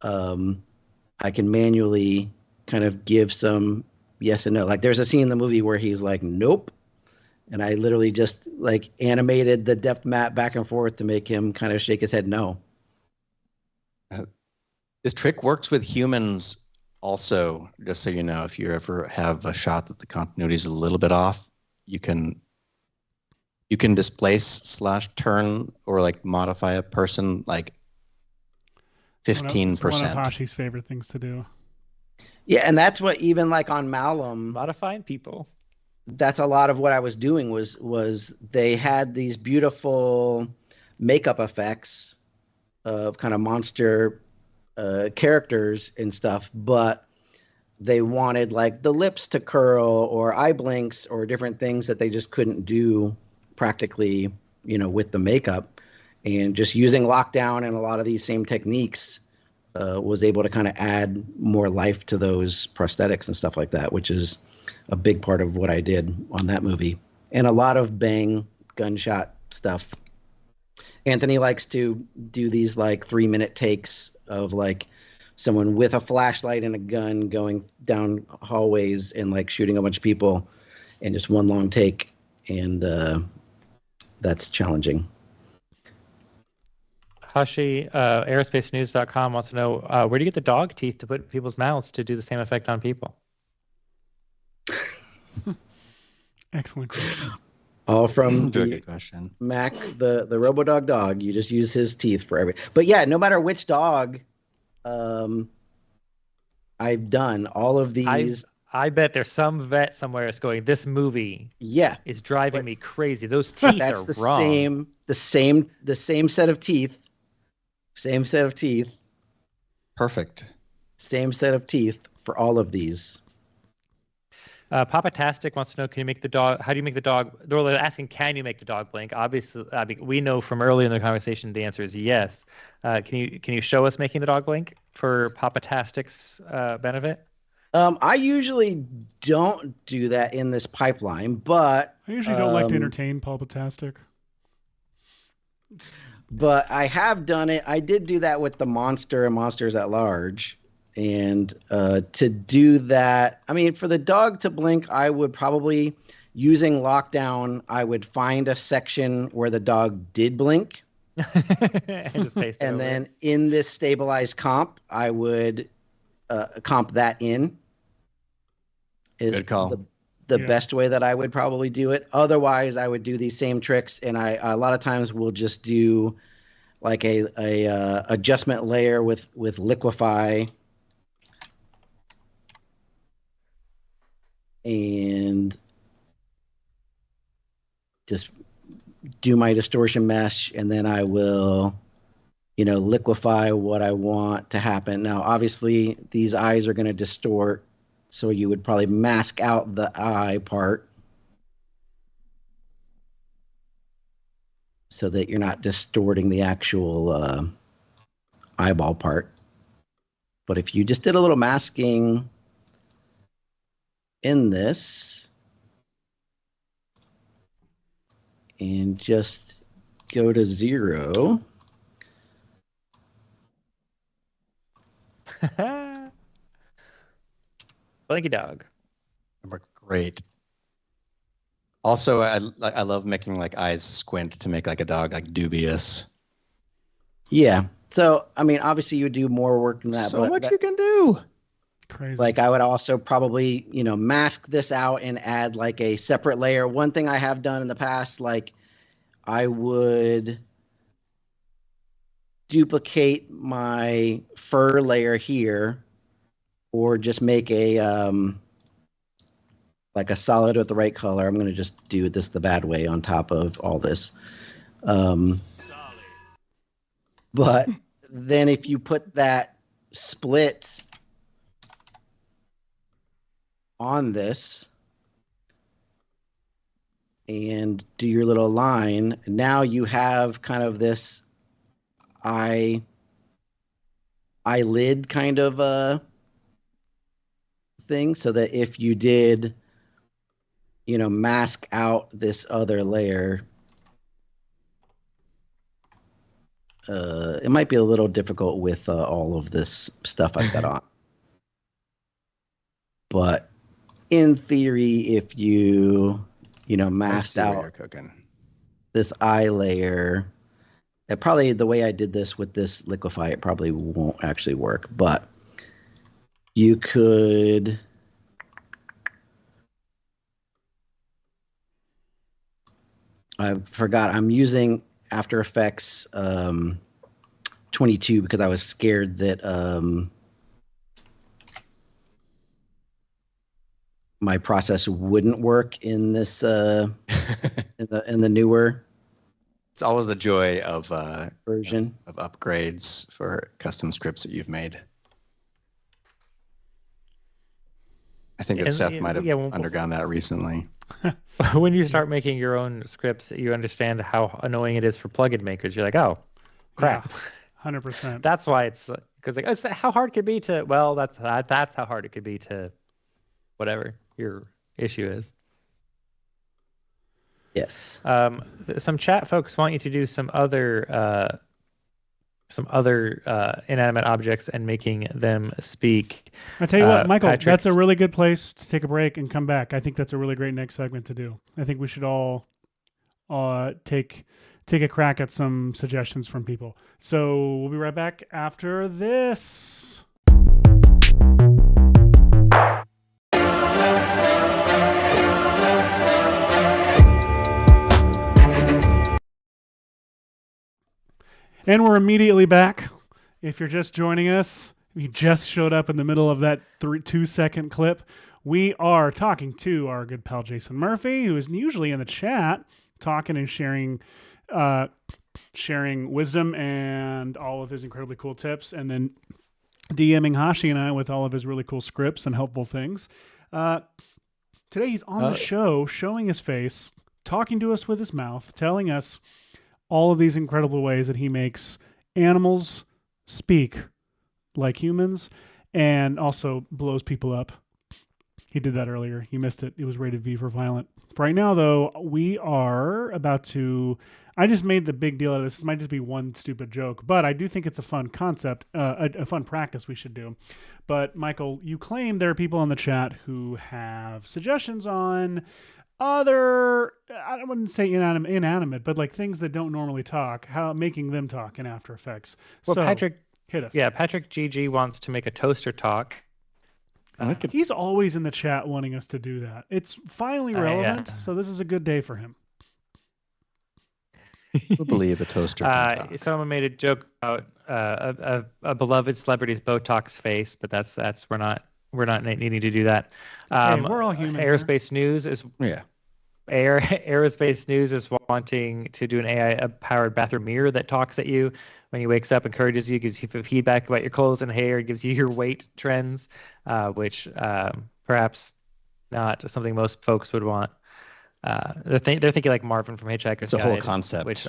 I can manually kind of give some yes and no. Like there's a scene in the movie where he's like, nope. And I literally just like animated the depth mat back and forth to make him kind of shake his head no. This trick works with humans also, just so you know, if you ever have a shot that the continuity is a little bit off, you can displace / turn or like modify a person like 15%. One of Hashi's favorite things to do. Yeah, and that's what even like on Malum, modifying people. That's a lot of what I was doing was they had these beautiful makeup effects of kind of monster characters and stuff, but they wanted like the lips to curl or eye blinks or different things that they just couldn't do practically, with the makeup. And just using lockdown and a lot of these same techniques was able to kind of add more life to those prosthetics and stuff like that, which is a big part of what I did on that movie. And a lot of bang gunshot stuff. Anthony likes to do these like 3-minute takes of like someone with a flashlight and a gun going down hallways and like shooting a bunch of people in just one long take. And that's challenging. Hashi, aerospacenews.com wants to know, where do you get the dog teeth to put in people's mouths to do the same effect on people? Excellent question. All from the question. Mac, the RoboDog dog. You just use his teeth for every. But yeah, no matter which dog, I've done all of these. I bet there's some vet somewhere that's going, this movie is driving me crazy. Those teeth that's are the wrong. The same set of teeth. Same set of teeth. Perfect. Same set of teeth for all of these. Papatastic wants to know, how do you make the dog? They're asking, can you make the dog blink? Obviously, we know from earlier in the conversation the answer is yes. Can you show us making the dog blink for Papatastic's benefit? I usually don't do that in this pipeline, but I usually don't like to entertain Papatastic. But I have done it. I did do that with the Monster and Monsters at Large. And to do that, I mean, for the dog to blink, I would probably, using lockdown, I would find a section where the dog did blink. And just paste it and over. then in this stabilized comp, I would comp that in. Good call. The best way that I would probably do it. Otherwise, I would do these same tricks, and I a lot of times will just do like a adjustment layer with liquefy. And just do my distortion mesh, and then I will, liquefy what I want to happen. Now, obviously, these eyes are going to distort, so you would probably mask out the eye part so that you're not distorting the actual eyeball part. But if you just did a little masking in this and just go to 0. Blanky dog. Great. Also, I love making like eyes squint to make like a dog like dubious. Yeah. So, I mean, obviously you would do more work than that. So but much you can do. Crazy. Like I would also probably, mask this out and add like a separate layer. One thing I have done in the past, like I would duplicate my fur layer here or just make a like a solid with the right color. I'm going to just do this the bad way on top of all this. But then if you put that split on this and do your little line, now you have kind of this eyelid kind of thing, so that if you did mask out this other layer, it might be a little difficult with all of this stuff I've got on. But in theory, if you masked out this eye layer, it probably, the way I did this with this liquify, it probably won't actually work. But you could I forgot. I'm using After Effects 22 because I was scared that my process wouldn't work in this in the newer. It's always the joy of version of upgrades for custom scripts that you've made. I think that Seth might have undergone that recently. When you start making your own scripts, you understand how annoying it is for plugin makers. You're like, oh, crap. 100%. That's why it's because it's how hard it could be to. Well, that's how hard it could be to whatever your issue is. Yes. Some chat folks want you to do some other inanimate objects and making them speak. I tell you what, Michael, Patrick, that's a really good place to take a break and come back. I think that's a really great next segment to do. I think we should all take a crack at some suggestions from people. So we'll be right back after this. And we're immediately back. If you're just joining us, you just showed up in the middle of that 2-second clip. We are talking to our good pal Jason Murphy, who is usually in the chat, talking and sharing wisdom and all of his incredibly cool tips, and then DMing Hashi and I with all of his really cool scripts and helpful things. Today he's on the show, showing his face, talking to us with his mouth, telling us all of these incredible ways that he makes animals speak like humans and also blows people up. He did that earlier. You missed it. It was rated V for violent. For right now, though, we are about to... I just made the big deal out of this. This might just be one stupid joke, but I do think it's a fun concept, a fun practice we should do. But, Michael, you claim there are people in the chat who have suggestions on other, I wouldn't say inanimate, but like things that don't normally talk, how making them talk in After Effects. Well, so, Patrick, hit us. Yeah, Patrick GG wants to make a toaster talk. He's always in the chat wanting us to do that. It's finally relevant, so this is a good day for him. I believe a toaster can talk. Someone made a joke about a beloved celebrity's Botox face, but that's we're not needing to do that. Hey, we're all human. Aerospace News is Aerospace News is wanting to do an AI-powered bathroom mirror that talks at you when you wakes up, encourages you, gives you feedback about your clothes and hair, gives you your weight trends, which perhaps not something most folks would want. They're thinking like Marvin from Hitchhiker's It's a Guide, whole concept. which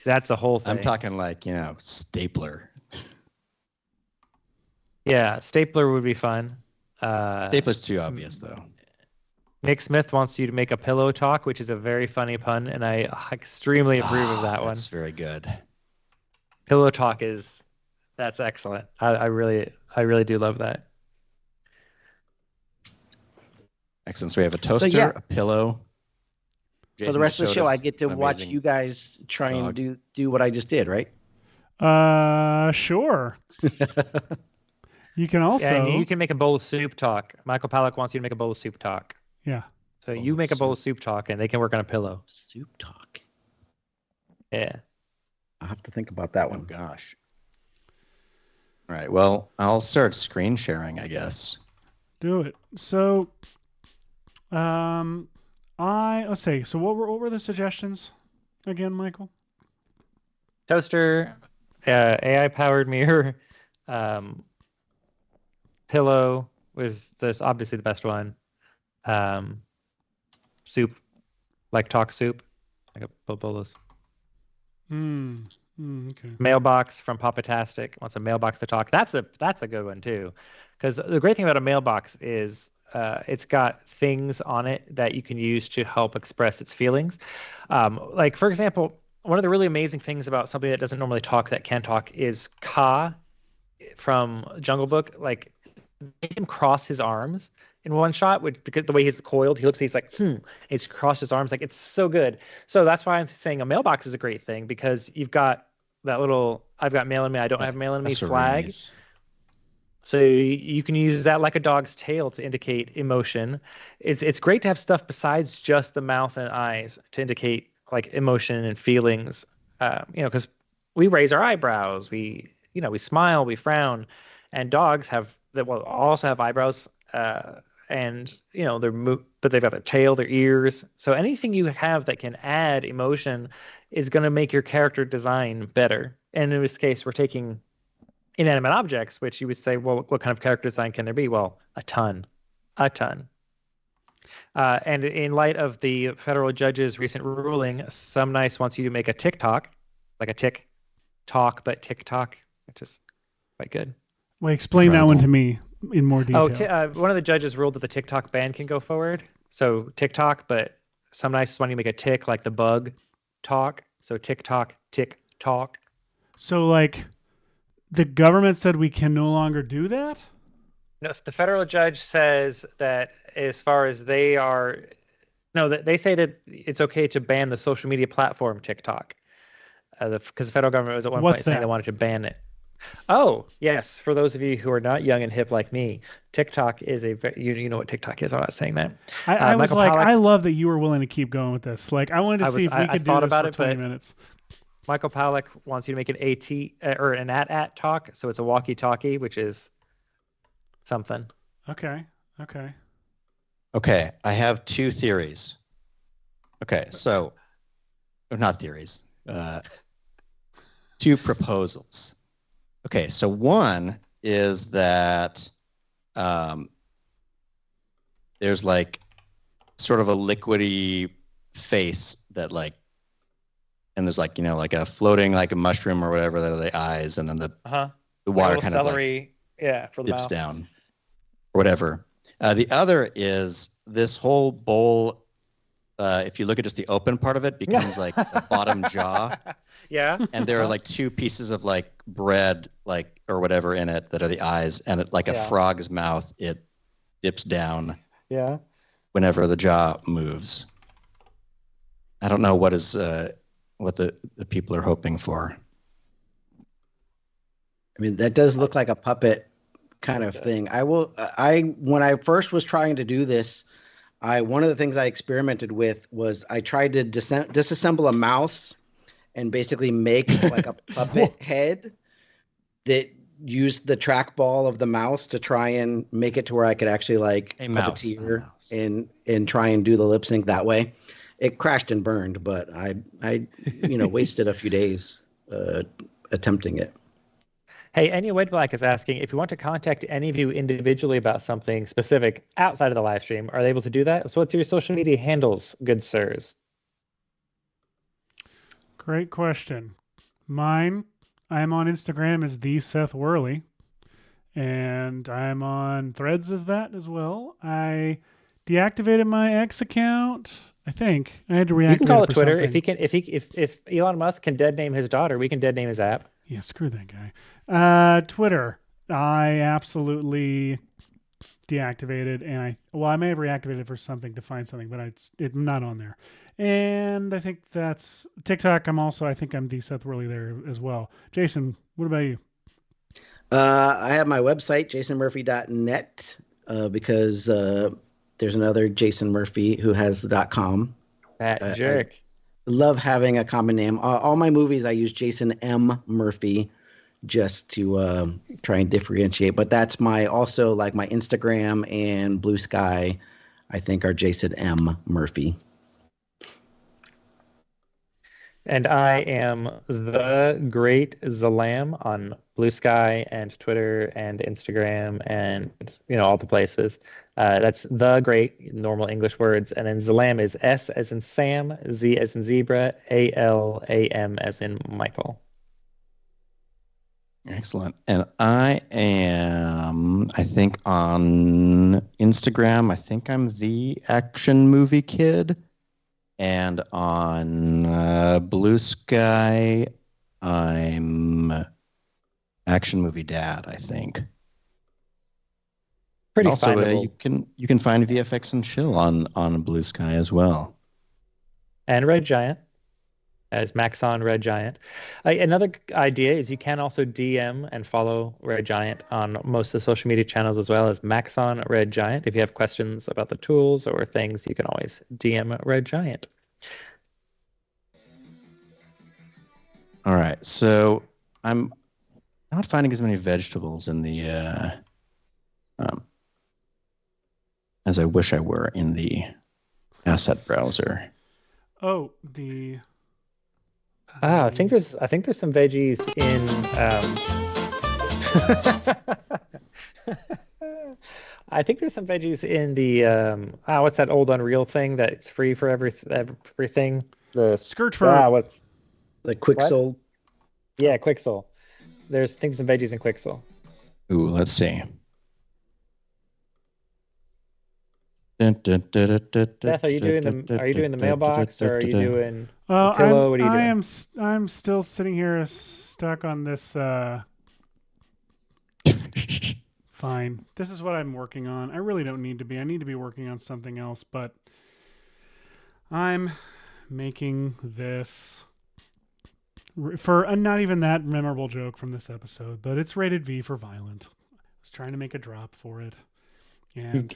that's a whole thing. I'm talking like, stapler. Yeah, stapler would be fun. Stapler's too obvious, though. Nick Smith wants you to make a pillow talk, which is a very funny pun, and I extremely approve of that one. That's very good. Pillow talk that's excellent. I really do love that. Excellent. So we have a toaster, a pillow. For Jason the rest of the showed show, I us get to an watch amazing you guys try dog. and do what I just did, right? Sure. You can also. Yeah, and you can make a bowl of soup talk. Michael Palak wants you to make a bowl of soup talk. Yeah. So you make a bowl of soup talk, and they can work on a pillow. Soup talk. Yeah. I'll have to think about that Oh one. gosh. All right. Well, I'll start screen sharing, I guess. Do it. So, let's see. So what were the suggestions again, Michael? Toaster, AI powered mirror, pillow was obviously the best one. Soup, like talk soup, like a bolos. Okay. Mailbox from Papatastic wants a mailbox to talk. That's a good one too, because the great thing about a mailbox is it's got things on it that you can use to help express its feelings. Like for example, one of the really amazing things about something that doesn't normally talk that can talk is Ka from Jungle Book. Like make him cross his arms in one shot, because the way he's coiled, he's like, he's crossed his arms. Like it's so good. So that's why I'm saying a mailbox is a great thing, because you've got that little, I've got mail in me, I don't have mail in me flag. So you can use that like a dog's tail to indicate emotion. It's great to have stuff besides just the mouth and eyes to indicate like emotion and feelings. Because we raise our eyebrows, we smile, we frown, and dogs also have eyebrows. And but they've got their tail, their ears. So anything you have that can add emotion is going to make your character design better. And in this case, we're taking inanimate objects, which you would say, well, what kind of character design can there be? Well, a ton. And in light of the federal judge's recent ruling, Some Nice wants you to make a TikTok, like a tick talk, but TikTok, which is quite good. Wait, explain that one to me in more detail. One of the judges ruled that the TikTok ban can go forward. So TikTok, but Some Nice wanting to make a tick, like the bug talk. So TikTok, tick talk. So like the government said we can no longer do that? No, the federal judge says that as far as they say that it's okay to ban the social media platform TikTok. Because the federal government was at one point saying they wanted to ban it. Oh, yes. For those of you who are not young and hip like me, TikTok is you know what TikTok is. I'm not saying that. I was like, I love that you were willing to keep going with this. Like, I wanted to see if we could do this for 20 minutes. Michael Palak wants you to make an AT or an at talk. So it's a walkie-talkie, which is something. Okay. I have two theories. Okay, so not theories. Two proposals. Okay, so one is that there's like sort of a liquidy face that like, and there's like, like a floating like a mushroom or whatever that are the eyes, and then the water kind celery, of like for the dips mouth. down or whatever. The other is this whole bowl. If you look at just the open part of it, becomes like the bottom jaw. Yeah. And there are like two pieces of like bread, like or whatever in it that are the eyes, and it like a frog's mouth. It dips down. Yeah. Whenever the jaw moves. I don't know what the people are hoping for. I mean, that does look like a puppet kind of thing. When I first was trying to do this, one of the things I experimented with was I tried to disassemble a mouse and basically make like a puppet head that used the trackball of the mouse to try and make it to where I could actually like puppeteer and try and do the lip sync that way. It crashed and burned, but I wasted a few days attempting it. Hey, Enya Whiteblack is asking, if you want to contact any of you individually about something specific outside of the live stream, are they able to do that? So what's your social media handles, good sirs? Great question. Mine, I am on Instagram as the Seth Worley. and I'm on Threads as that as well. I deactivated my X account. I think I had to reactivate. You can call it it Twitter something. if Elon Musk can dead name his daughter, we can dead name his app. Yeah, screw that guy. Twitter, I absolutely deactivated, and I may have reactivated for something to find something, but it's not on there. And I think that's TikTok. I think I'm the Seth Worley there as well. Jason, what about you? I have my website, jasonmurphy.net, because there's another Jason Murphy who has the .com. That jerk. I love having a common name. All my movies, I use Jason M. Murphy just to try and differentiate. But that's also like my Instagram and Blue Sky, I think, are Jason M. Murphy. And I am the Great Zalam on Blue Sky and Twitter and Instagram and all the places. That's the Great, normal English words, and then Zalam is S as in Sam, Z as in zebra, ALAM as in Michael. Excellent. And I am, I think, on Instagram, I think I'm the Action Movie Kid. And on Blue Sky, I'm Action Movie Dad, I think. Pretty also, findable. you can find VFX and Chill on Blue Sky as well. And Red Giant, as Maxon Red Giant. Another idea is you can also DM and follow Red Giant on most of the social media channels as well as Maxon Red Giant. If you have questions about the tools or things, you can always DM Red Giant. All right, so I'm not finding as many vegetables in the as I wish I were in the asset browser. Oh, the. I think there's some veggies in. I think there's some veggies in the. What's that old Unreal thing that's free for everything? The Scourge for. What's the Quixel? Yeah, Quixel. There's things and veggies in Quixel. Ooh, let's see. Seth, are you doing the mailbox or are you doing the pillow? What are you doing? I'm still sitting here stuck on this. Fine. This is what I'm working on. I really don't need to be. I need to be working on something else, but I'm making this for a not even that memorable joke from this episode, but it's rated V for violent. I was trying to make a drop for it. And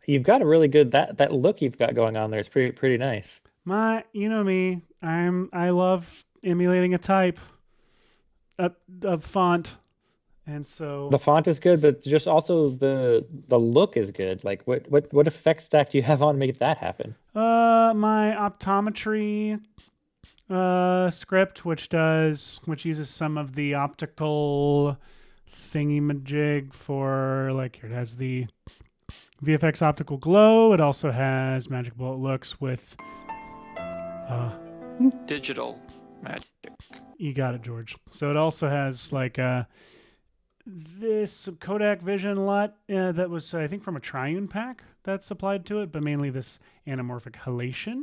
you've got a really good that look you've got going on there is pretty nice. You know me. I love emulating a type, a font, and so the font is good, but just also the look is good. Like what effect stack do you have on to make that happen? My optometry script, which uses some of the optical thingy-majig for it has the VFX optical glow. It also has Magic Bullet looks with digital magic. You got it, George. So it also has this Kodak Vision LUT that was, I think, from a Triune pack that's applied to it, but mainly this anamorphic halation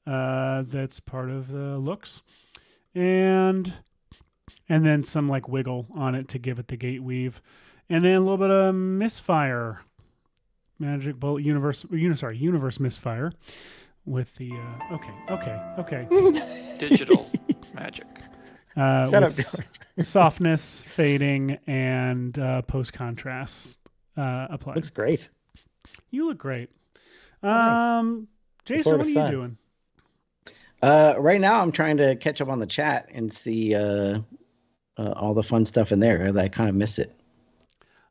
that's part of the looks. And then some wiggle on it to give it the gate weave. And then a little bit of misfire. Magic Bullet Universe misfire with the okay. Digital magic. Shut up, George. Softness, fading, and post contrast applied. Looks great. You look great. Thanks. Jason, what are you doing? Right now, I'm trying to catch up on the chat and see all the fun stuff in there. I kind of miss it.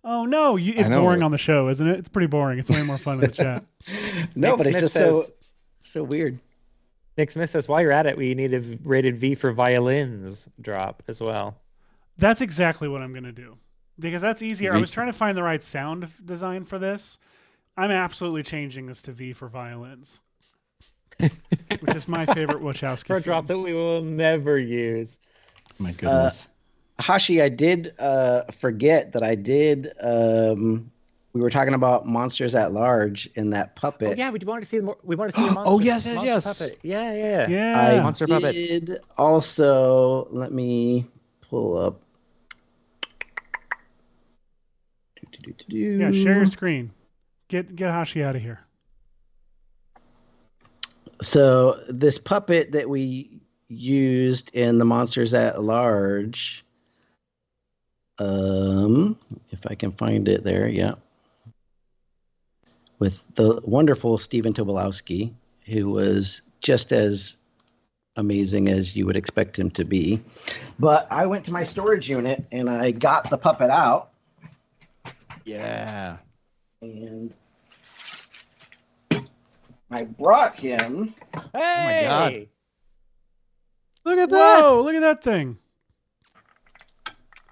Oh no, it's boring on the show, isn't it? It's pretty boring. It's way more fun in the chat. No, but it's just so weird. Nick Smith says, while you're at it, we need a rated V for violins drop as well. That's exactly what I'm going to do because that's easier. I was trying to find the right sound design for this. I'm absolutely changing this to V for violins, which is my favorite Wachowski for a drop that we will never use. My goodness. Hashi, I did forget that I did. We were talking about monsters at large in that puppet. Oh yeah, we wanted to see the more. We wanted to see the monster. Oh, yes, monster yes. Puppet. Yeah. Yeah. I Monster puppet. did also. Let me pull up. Yeah, share your screen. Get Hashi out of here. So this puppet that we used in the Monsters at Large, if I can find it there, yeah, with the wonderful Stephen Tobolowsky, who was just as amazing as you would expect him to be. But I went to my storage unit and I got the puppet out. Yeah. And I brought him. Hey! my God. Look at that. Whoa! Look at that thing.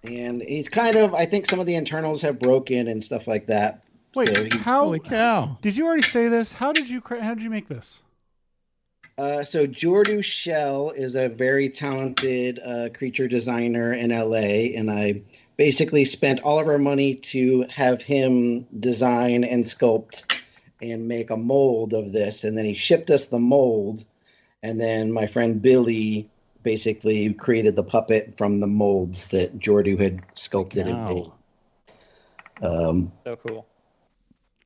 And he's kind of, I think some of the internals have broken and stuff like that. Wait, So how Holy cow. did you already say this? How did you make this? So Jordu Shell is a very talented creature designer in LA, and I basically spent all of our money to have him design and sculpt and make a mold of this, and then he shipped us the mold, and then my friend Billy basically created the puppet from the molds that Jordu had sculpted and made. So cool.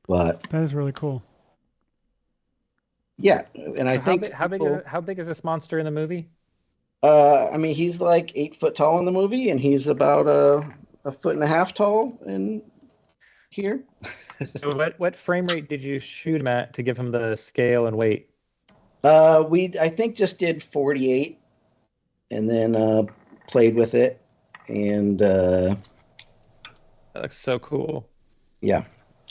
But That is really cool. yeah, and I think How big is this monster in the movie? I mean, he's like 8 foot tall in the movie, and he's about a foot and a half tall in here. So what frame rate did you shoot him at to give him the scale and weight? I think just did 48, and then played with it, and That looks so cool. yeah,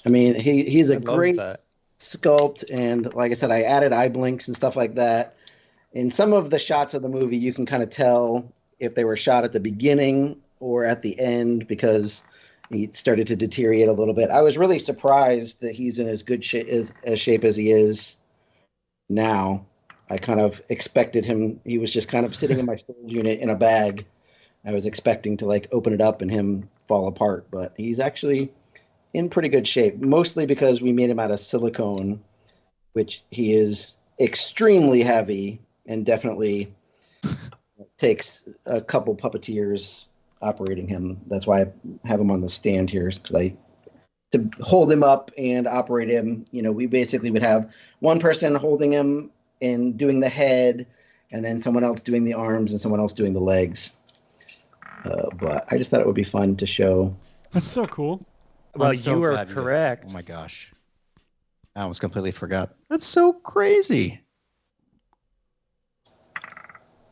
I mean he's a I love great that. sculpt, and like I said, I added eye blinks and stuff like that. In some of the shots of the movie, you can kind of tell if they were shot at the beginning or at the end because he started to deteriorate a little bit. I was really surprised that he's in as good shape as he is now. I kind of expected him. He was just kind of sitting in my storage unit in a bag. I was expecting to like open it up and him fall apart, but he's actually in pretty good shape, mostly because we made him out of silicone, which he is extremely heavy and definitely takes a couple puppeteers operating him. That's why I have him on the stand here, because to hold him up and operate him, we basically would have one person holding him and doing the head, and then someone else doing the arms and someone else doing the legs. But I just thought it would be fun to show. That's so cool. Well, I'm so you are glad you did that. correct. Oh my gosh. I almost completely forgot. That's so crazy.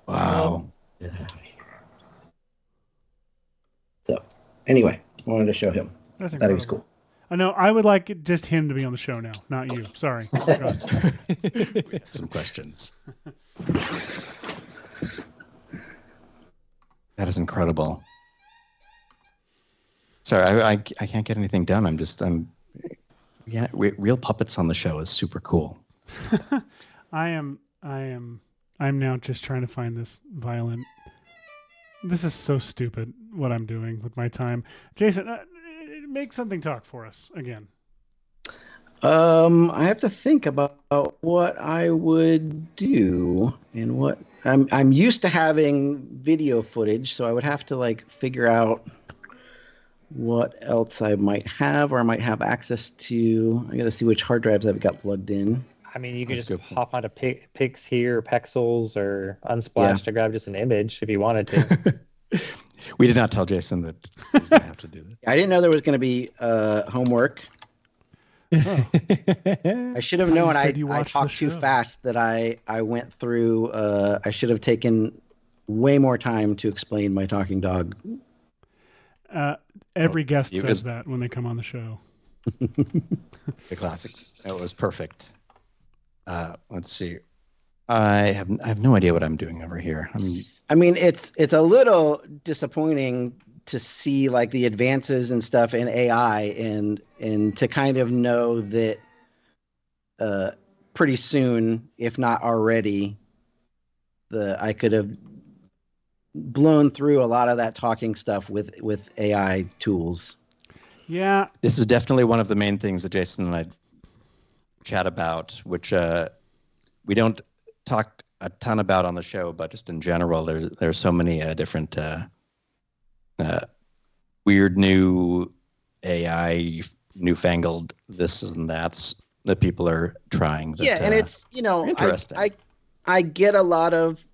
Wow. So anyway, I wanted to show him. That's Thought he was incredible. cool. I know. I would like just him to be on the show now, not you. Sorry. Go ahead. Some questions. That is incredible. Sorry, I can't get anything done. Real puppets on the show is super cool. I'm now just trying to find this violin. This is so stupid what I'm doing with my time. Jason, make something talk for us again. I have to think about what I would do and what I'm used to having video footage, so I would have to like figure out what else I might have or I might have access to. I got to see which hard drives I've got plugged in. I mean, you could That's just a good hop onto Pix here, Pexels, or Unsplash to grab just an image if you wanted to. We did not tell Jason that he was going to have to do this. I didn't know there was going to be homework. Oh. I should have thought you known. said I you watched talked the too show. fast that I went through. I should have taken way more time to explain my talking dog. Every guest you says just- that when they come on the show. The classic. That was perfect. Let's see. I have no idea what I'm doing over here. I mean, it's a little disappointing to see like the advances and stuff in AI and to kind of know that pretty soon, if not already, I could have blown through a lot of that talking stuff with AI tools. Yeah. This is definitely one of the main things that Jason and I chat about, which we don't talk a ton about on the show, but just in general, there's so many different weird new AI, newfangled this and that's that people are trying. That, and it's, interesting. I get a lot of,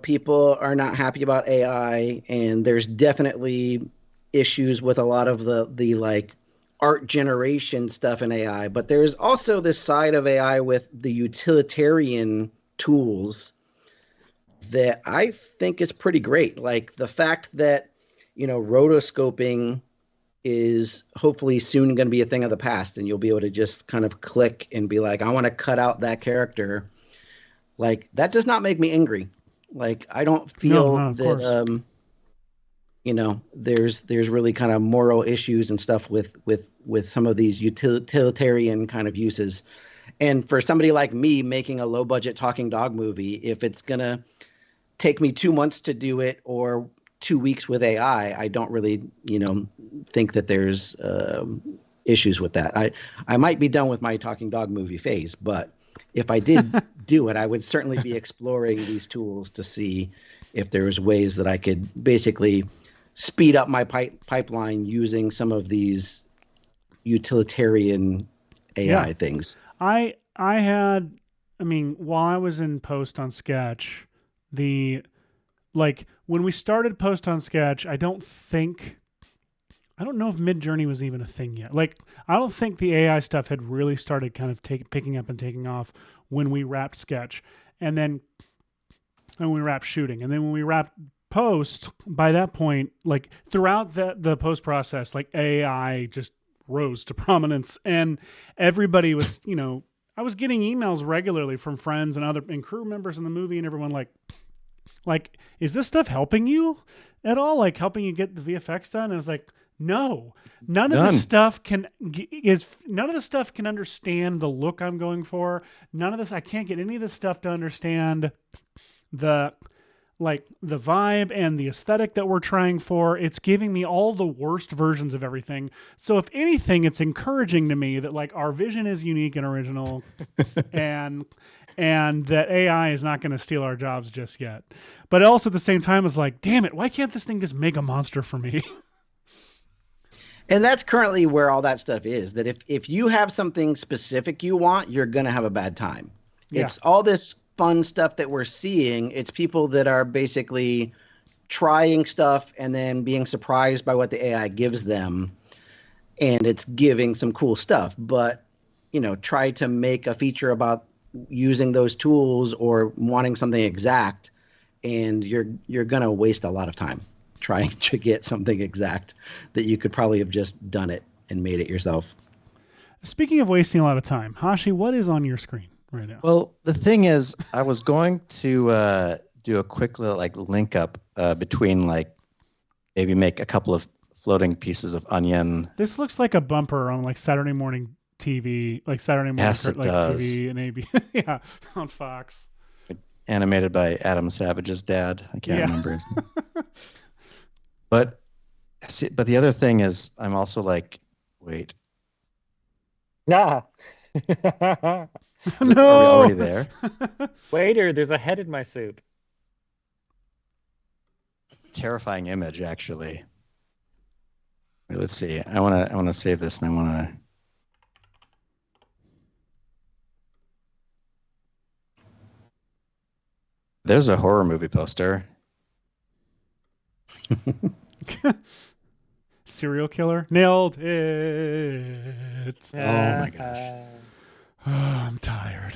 people are not happy about AI, and there's definitely issues with a lot of the like art generation stuff in AI, but there's also this side of AI with the utilitarian tools that I think is pretty great. Like the fact that, rotoscoping is hopefully soon going to be a thing of the past, and you'll be able to just kind of click and be like, I want to cut out that character. Like that does not make me angry. Like I don't feel that there's really kind of moral issues and stuff with some of these utilitarian kind of uses. And for somebody like me making a low budget talking dog movie, if it's gonna take me 2 months to do it or 2 weeks with AI, I don't really, think that there's issues with that. I might be done with my talking dog movie phase, but if I did do it, I would certainly be exploring these tools to see if there was ways that I could basically speed up my pipeline using some of these utilitarian AI things. While I was in post on Sketch, when we started post on Sketch, I don't know if Midjourney was even a thing yet. Like, I don't think the AI stuff had really started kind of picking up and taking off when we wrapped Sketch, and then when we wrapped shooting, and then when we wrapped post. By that point, like throughout the post process, like AI just rose to prominence, and everybody was, I was getting emails regularly from friends and crew members in the movie, and everyone like, is this stuff helping you at all? Like helping you get the VFX done? And I was like, no, none of the stuff can understand the look I'm going for. I can't get any of this stuff to understand the vibe and the aesthetic that we're trying for. It's giving me all the worst versions of everything. So if anything, it's encouraging to me that like our vision is unique and original and that AI is not going to steal our jobs just yet. But also at the same time, it's like, damn it, why can't this thing just make a monster for me? And that's currently where all that stuff is, that if you have something specific you want, you're going to have a bad time. Yeah. It's all this fun stuff that we're seeing. It's people that are basically trying stuff and then being surprised by what the AI gives them. And it's giving some cool stuff. But, try to make a feature about using those tools or wanting something exact, and you're going to waste a lot of time trying to get something exact that you could probably have just done it and made it yourself. Speaking of wasting a lot of time, Hashi, what is on your screen right now? Well, the thing is, I was going to do a quick little link up between maybe make a couple of floating pieces of onion. This looks like a bumper on Saturday morning TV, Saturday morning yes, it does. TV and AB, yeah, on Fox. Animated by Adam Savage's dad. I can't remember his name. But the other thing is, I'm also wait. Nah. No. Are we already there? Waiter, there's a head in my soup. Terrifying image, actually. Wait, let's see. I want to save this, and I want to. There's a horror movie poster. Serial killer. Nailed it. Oh my gosh. Oh, I'm tired.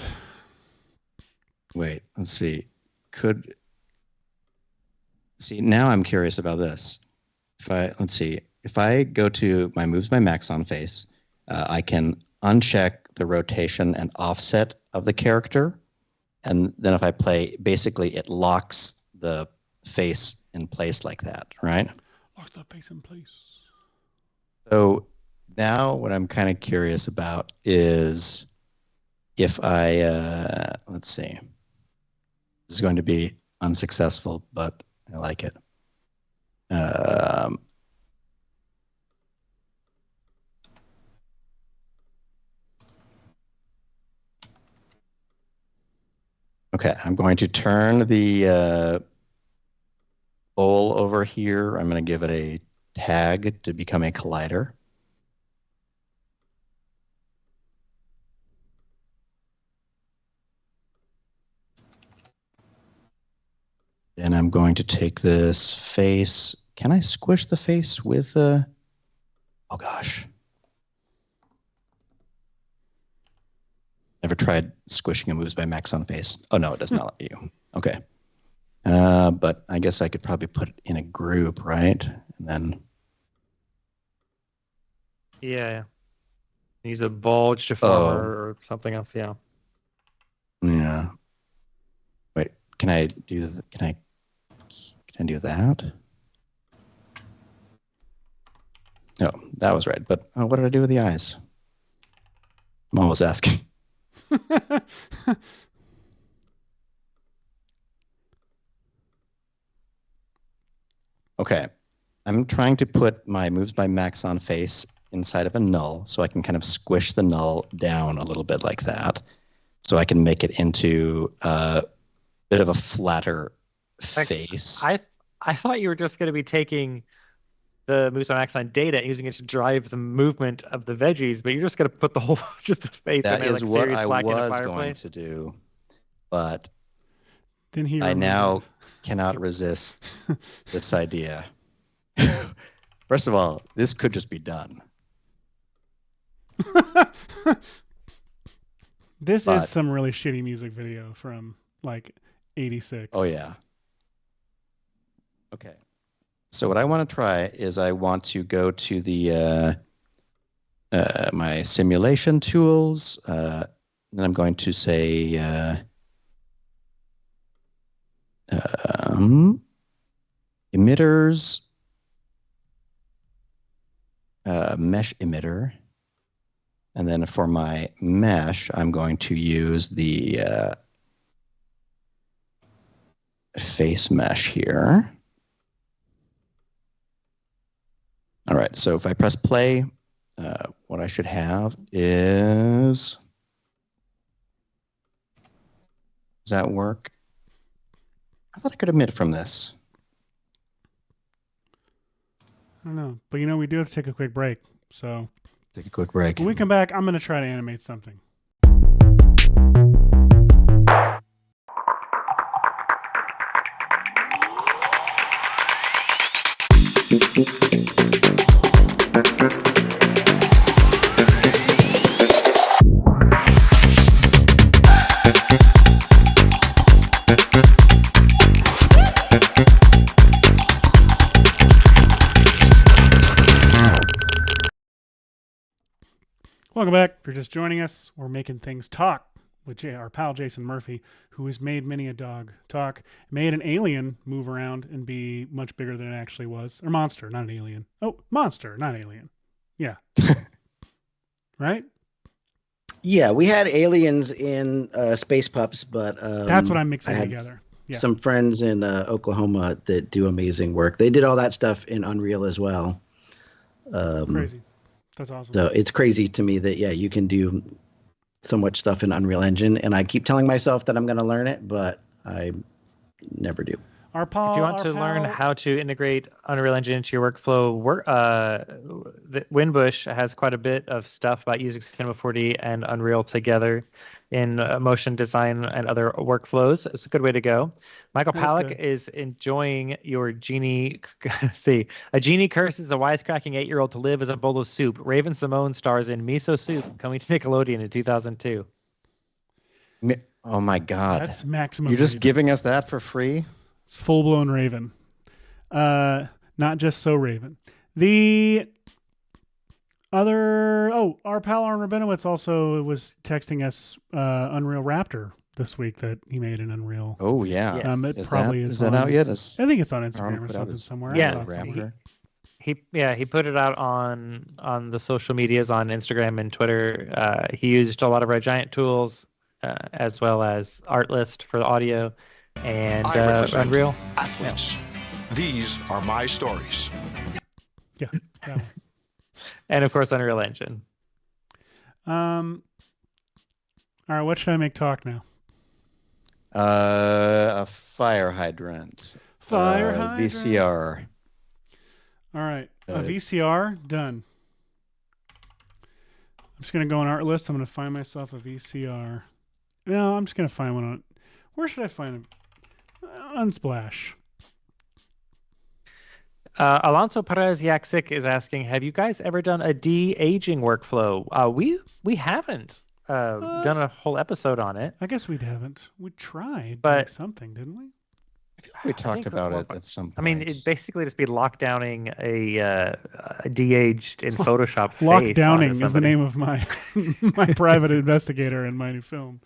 Wait, let's see. Now I'm curious about this. If I go to my moves by Maxon face, I can uncheck the rotation and offset of the character. And then if I play, basically it locks the face in place like that, right? Lock the face in place. So now what I'm kind of curious about is if I, let's see. This is going to be unsuccessful, but I like it. Um, okay, I'm going to turn the bowl over here. I'm going to give it a tag to become a collider. Then I'm going to take this face. Can I squish the face with oh gosh. Never tried squishing a Moves by Maxon face. Oh no, it does not let you. Okay. But I guess I could probably put it in a group, right? And then Yeah. Use a bulge deformer or something else. Yeah. yeah. Wait, can I do that? No, that was right. But what did I do with the eyes? I'm always asking. Okay. I'm trying to put my Moves by Maxon face inside of a null so I can kind of squish the null down a little bit like that. So I can make it into a bit of a flatter face. I thought you were just going to be taking the Moose on Maxon data and using it to drive the movement of the veggies, but you're just going to put the whole just the face. That in there, is like what Sirius I Black in a was fireplace. going to do, but Then he I remembered. now cannot resist this idea. First of all, this could just be done. This But- is some really shitty music video from like 86. Oh yeah. Okay. So what I want to try is I want to go to the my simulation tools. Then I'm going to say emitters, mesh emitter. And then for my mesh, I'm going to use the face mesh here. All right, so if I press play, what I should have is, does that work? I thought I could emit from this. I don't know. But we do have to take a quick break. So Take a quick break. when we come back, I'm going to try to animate something. Welcome back. If you're just joining us, we're making things talk with our pal Jason Murphy, who has made many a dog talk, made an alien move around and be much bigger than it actually was. Or monster, not an alien. Oh, monster, not alien. Yeah. Right? Yeah, we had aliens in Space Pups, but That's what I'm mixing I had together. Yeah. some friends in Oklahoma that do amazing work. They did all that stuff in Unreal as well. Crazy. That's awesome. So it's crazy to me that, yeah, you can do so much stuff in Unreal Engine. And I keep telling myself that I'm going to learn it, but I never do. Our pal, If you want to learn how to integrate Unreal Engine into your workflow, Winbush has quite a bit of stuff about using Cinema 4D and Unreal together in motion design and other workflows. It's a good way to go. Michael That is Palak good. is enjoying your genie. See, a genie curses a wisecracking 8-year-old to live as a bowl of soup. Raven Simone stars in Miso Soup, coming to Nickelodeon in 2002. Oh my God. That's maximum. You're just Raven. giving us that for free? It's full blown Raven. Not just so Raven. The other, our pal Arn Rabinowitz also was texting us Unreal Raptor this week that he made an Unreal. Oh yeah. Yes. It probably is is that on- out yet? I think it's on Instagram or put out something his somewhere. Yeah. I saw it somewhere. Raptor. He put it out on the social medias on Instagram and Twitter. He used a lot of our giant tools as well as Artlist for the audio and I represent Unreal. athletes, These are my stories. Yeah. That one. And of course, Unreal Engine. All right. What should I make talk now? A fire hydrant. Fire hydrant. VCR. All right. A VCR done. I'm just gonna go on art list. I'm gonna find myself a VCR. No, I'm just gonna find one on. Where should I find it? Unsplash. Alonso Perez Yaksik is asking, have you guys ever done a de-aging workflow? We haven't done a whole episode on it. I guess we haven't. We tried But- doing something, didn't we? We I talked think about well, it at some point. I mean, it'd basically just be lockdowning a de-aged in Photoshop face. Lockdowning onto is the somebody. name of my my private investigator in my new film.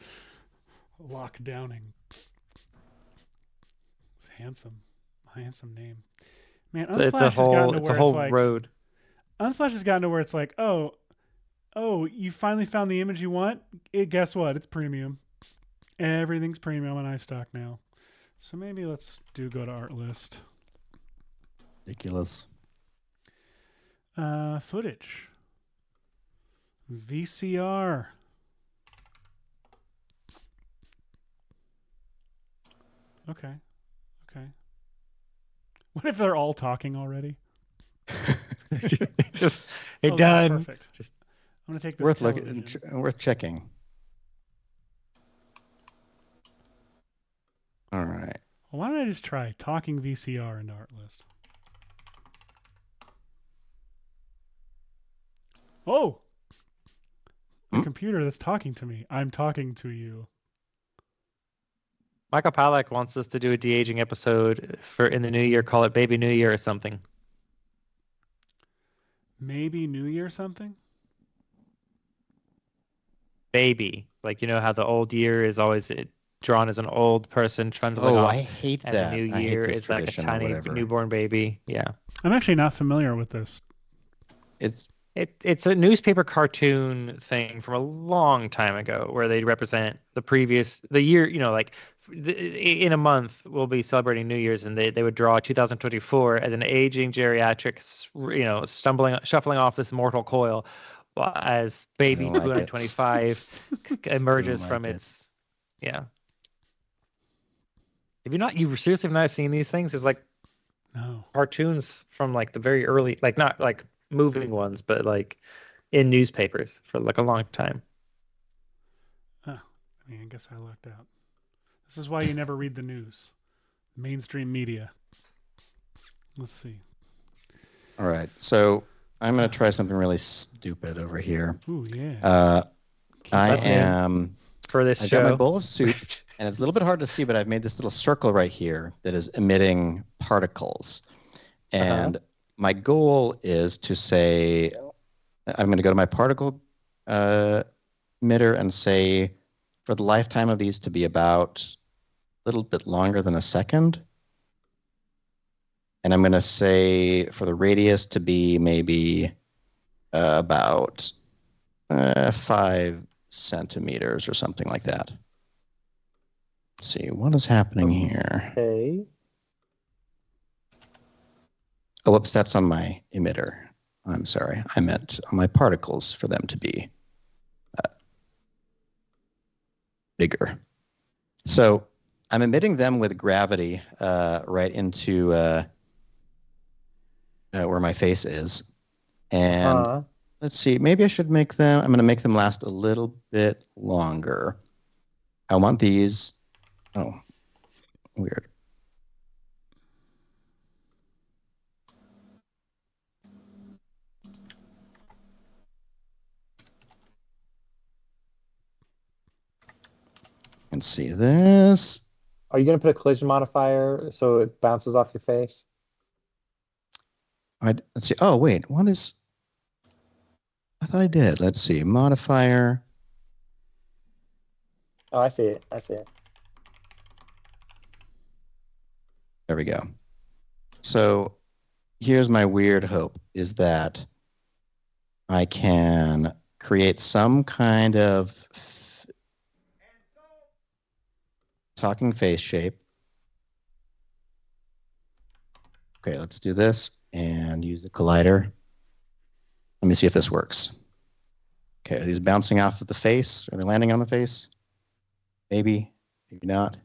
Lockdowning. It's handsome name. Man, So Unsplash it's a has gotten whole to it's a where whole it's like road. Unsplash has gotten to where it's like, oh, you finally found the image you want. Guess what? It's premium. Everything's premium on iStock now. So maybe let's go to art list. Ridiculous. Footage. VCR. Okay. What if they're all talking already? Just hey, Oh, that's done. Perfect. I'm gonna take this. Worth television. worth checking. All right. Well, why don't I just try talking VCR into art list? Oh, the computer that's talking to me. I'm talking to you. Michael Palak wants us to do a de-aging episode for in the new year. Call it Baby New Year or something. Maybe New Year something. Baby, like you know how the old year is always drawn as an old person trundling off, I hate and that. the new I hate year this is like a tradition or tiny whatever. newborn baby. Yeah, I'm actually not familiar with this. it's a newspaper cartoon thing from a long time ago where they represent the year. You know, like in a month we'll be celebrating New Year's, and they would draw 2024 as an aging geriatric, shuffling off this mortal coil, as baby I don't like it. 225 emerges like from it. its. Yeah. You seriously have not seen these things? It's like No. cartoons from like the very early, like not like moving ones, but like in newspapers for like a long time. I mean, I guess I lucked out. This is why you never read the news. Mainstream media. Let's see. All right. So I'm going to try something really stupid over here. Ooh, yeah. That's me. For this I show. got my bowl of soup, and it's a little bit hard to see, but I've made this little circle right here that is emitting particles. And my goal is to say, I'm going to go to my particle emitter and say, for the lifetime of these to be about a little bit longer than a second. And I'm going to say for the radius to be maybe about 5 centimeters or something like that. Let's see, what is happening here? Okay. Oh, whoops, that's on my emitter. I'm sorry. I meant on my particles for them to be bigger. So I'm emitting them with gravity right into where my face is. And let's see, maybe I should I'm going to make them last a little bit longer. I want these, weird. And see this. Are you going to put a collision modifier so it bounces off your face? Let's see. Oh, wait, what is... I thought I did. Let's see. Modifier. Oh, I see it. There we go. So here's my weird hope, is that I can create some kind of talking face shape. Okay, let's do this and use the collider. Let me see if this works. Okay, are these bouncing off of the face? Are they landing on the face? Maybe, maybe not.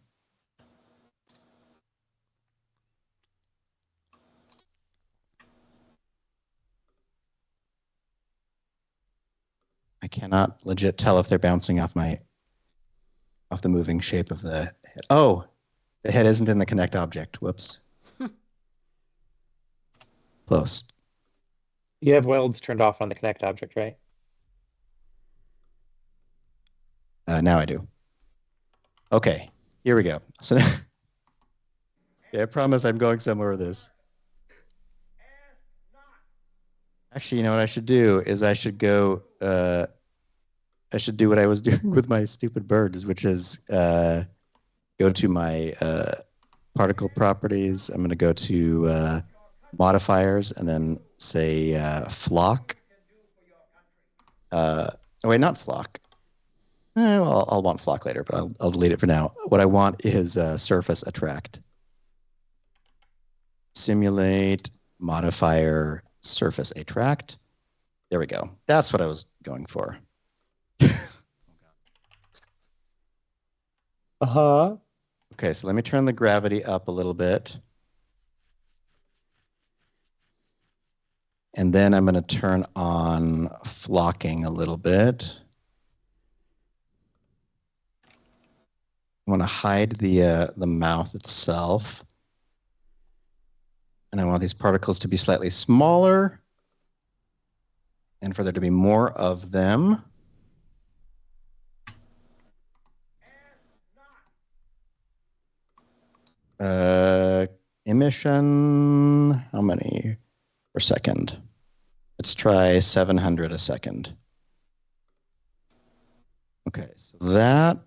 I cannot legit tell if they're bouncing off the moving shape of the head. Oh, the head isn't in the connect object. Whoops. Close. You have welds turned off on the connect object, right? Now I do. Okay, here we go. So now, yeah, I promise I'm going somewhere with this. Actually, you know what I should do is I should go. I should do what I was doing with my stupid birds, which is go to my particle properties. I'm going to go to modifiers and then say flock. Oh wait, not flock. Well, I'll want flock later, but I'll delete it for now. What I want is surface attract. Simulate modifier surface attract. There we go. That's what I was going for. Uh-huh. Okay, so let me turn the gravity up a little bit. And then I'm going to turn on flocking a little bit. I want to hide the mouth itself. And I want these particles to be slightly smaller and for there to be more of them. Emission, how many per second? Let's try 700 a second. Okay, so that.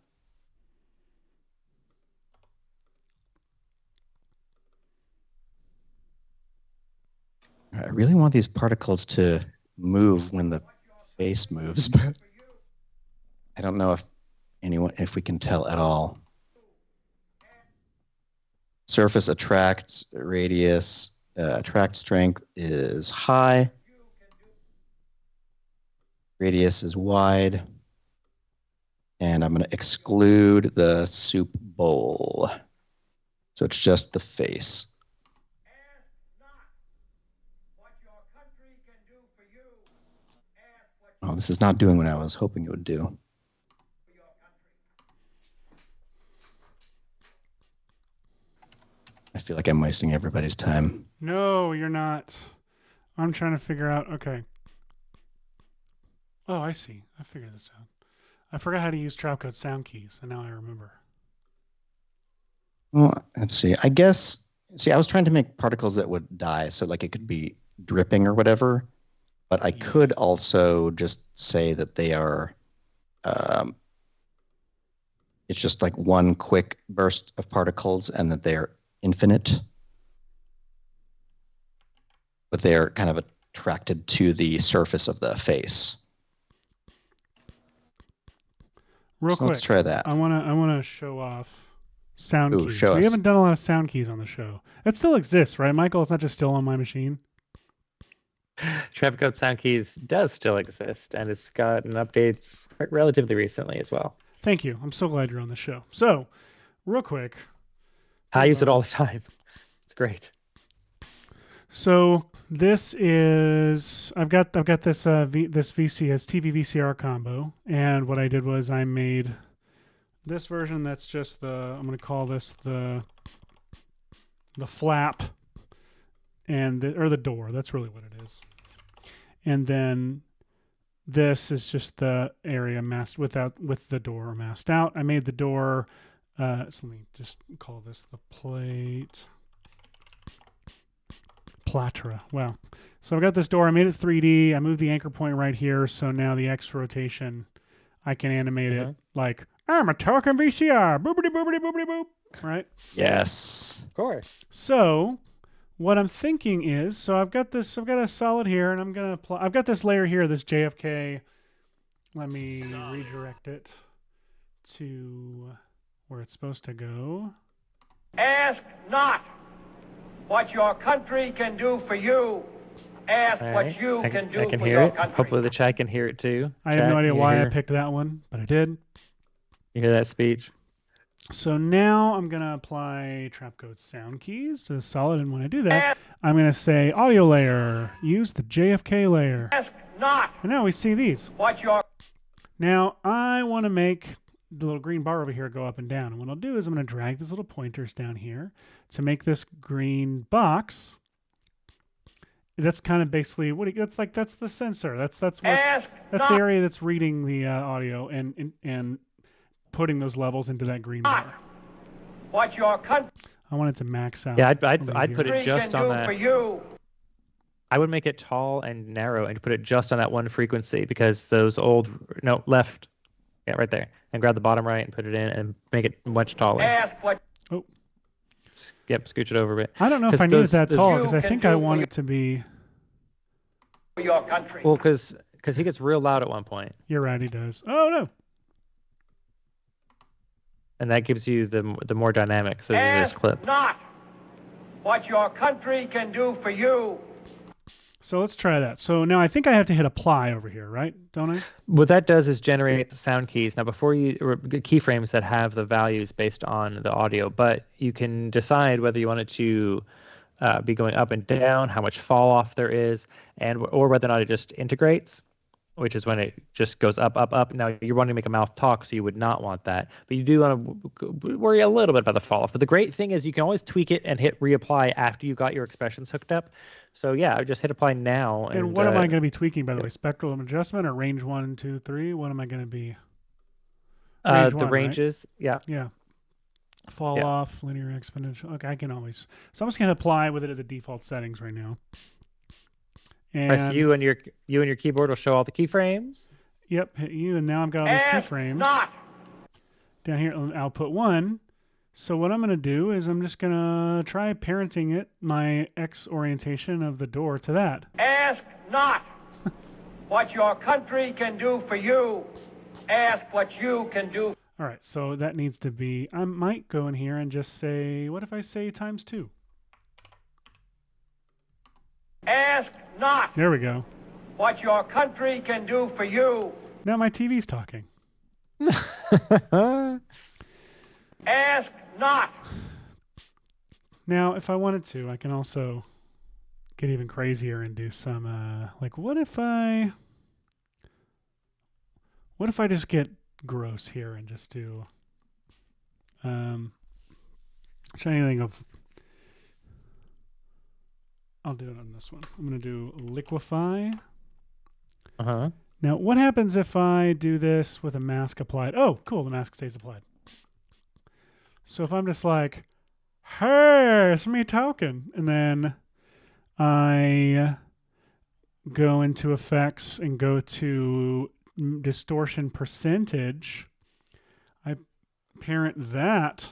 I really want these particles to move when the face moves, but I don't know if we can tell at all. Surface attract radius, attract strength is high. Radius is wide. And I'm going to exclude the soup bowl. So it's just the face. Oh, this is not doing what I was hoping it would do. I feel like I'm wasting everybody's time. No, you're not. I'm trying to figure out. Okay. Oh, I see. I figured this out. I forgot how to use Trapcode sound keys, and now I remember. Well, let's see. I guess. See, I was trying to make particles that would die, so like it could be dripping or whatever. But I could also just say that they are. It's just like one quick burst of particles, and that they're infinite, but they are kind of attracted to the surface of the face. Real quick, let's try that. I wanna show off sound keys. Show we us. haven't done a lot of sound keys on the show. That still exists, right, Michael? It's not just still on my machine. Trapcode sound keys does still exist, and it's gotten updates relatively recently as well. Thank you. I'm so glad you're on the show. So, real quick. I use it all the time. It's great. So this is I've got this this TV VCR combo, and what I did was I made this version that's just I'm going to call this the flap and or the door. That's really what it is. And then this is just the area masked with the door masked out. I made the door. So let me just call this the platra. Well, so I've got this door. I made it 3D. I moved the anchor point right here. So now the X rotation, I can animate it like I'm a talking VCR. Boopity boopity boopity boop. Right? Yes. Of course. So what I'm thinking is, so I've got a solid here, and I'm gonna apply. I've got this layer here, this JFK. Let me redirect it to where it's supposed to go. Ask not what your country can do for you. Ask All what right. you I can do can for hear your it. country. Hopefully the chat can hear it too. I have Chat, no idea you why I hear- picked that one, but I did. You hear that speech? So now I'm going to apply Trapcode's sound keys to the solid, and when I do that, I'm going to say audio layer, use the JFK layer. Ask not And now we see these. what your Now I want to make the little green bar over here go up and down. And what I'll do is I'm going to drag these little pointers down here to make this green box. That's kind of basically that's the sensor. That's the area that's reading the audio and putting those levels into that green bar. what your country I want it to max out. Yeah, I'd put it just can on do that. for you. I would make it tall and narrow and put it just on that one frequency because those old left, yeah, right there, and grab the bottom right and put it in and make it much taller. Ask what Yep, scooch it over a bit. I don't know if 'Cause I need it that those- tall You because I can think do I for want you. it to be. for your country. Well, because he gets real loud at one point, You're right, he does. Oh no. and that gives you the more dynamic. So this is Ask this clip. not what your country can do for you. So let's try that. So now I think I have to hit apply over here, right? Don't I? What that does is generate the sound keys. Now, before you or keyframes that have the values based on the audio, but you can decide whether you want it to be going up and down, how much fall off there is, or whether or not it just integrates, which is when it just goes up, up, up. Now you're wanting to make a mouth talk, so you would not want that, but you do want to worry a little bit about the fall off. But the great thing is you can always tweak it and hit reapply after you got your expressions hooked up. So yeah, I would just hit apply now. And what am I going to be tweaking, by the way? Spectral adjustment or range 1, 2, 3? What am I going to be? Range the one, right? ranges, yeah. Yeah. Fall off, linear, exponential. Okay, I can always. So I'm just going to apply with it at the default settings right now. And Press U and your keyboard will show all the keyframes. Yep, hit U, and now I've got all these Ask keyframes not down here on output 1. So what I'm going to do is I'm just going to try parenting it, my X orientation of the door to that. ask not what your country can do for you. Ask what you can do. All right, so that needs to be, I might go in here and just say, what if I say times 2? Ask not There we go. what your country can do for you. Now my TV's talking. Ask not Now, if I wanted to, I can also get even crazier and do some, like, what if I just get gross here and just do, anything of, I'll do it on this one. I'm going to do liquefy. Uh-huh. Now, what happens if I do this with a mask applied? Oh, cool, the mask stays applied. So if I'm just like, hey, it's me talking, and then I go into effects and go to distortion percentage, I parent that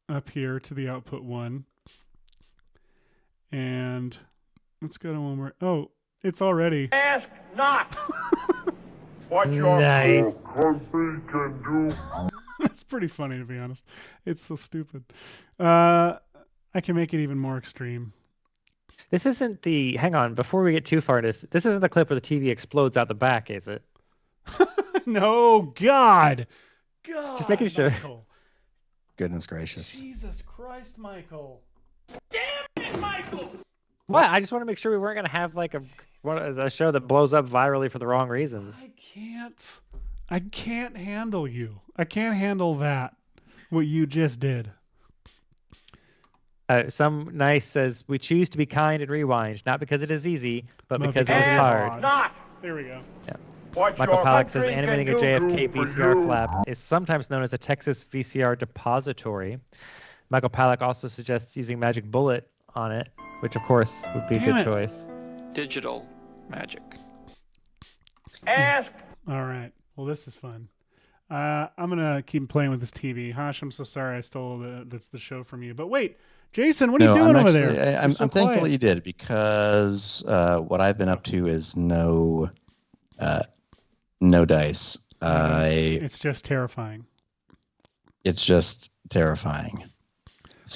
up here to the output 1. And let's go to one more. Oh, it's already. ask not what Nice. country can do. It's pretty funny, to be honest. It's so stupid. I can make it even more extreme. This isn't the. Hang on, before we get too far into this, this isn't the clip where the TV explodes out the back, is it? No, God. Just making sure. Michael. Goodness gracious. Jesus Christ, Michael. What? I just want to make sure we weren't going to have like a show that blows up virally for the wrong reasons. I can't handle you. I can't handle that. What you just did. Some nice says, we choose to be kind and rewind, not because it is easy, but No, because it because is it's hard. hard. Not There we go. what Michael your Pollack says, country can animating a do JFK for VCR you. flap is sometimes known as a Texas VCR depository. Michael Pollack also suggests using Magic Bullet on it, which of course would be a Damn good it. choice. Digital magic. Ask All right. Well, this is fun. I'm gonna keep playing with this TV. Hash, I'm so sorry I stole the show from you. But wait, Jason, what are you doing over there? I'm You're so thankful quiet. that you did, because what I've been up to is no dice. It's just terrifying. It's just terrifying.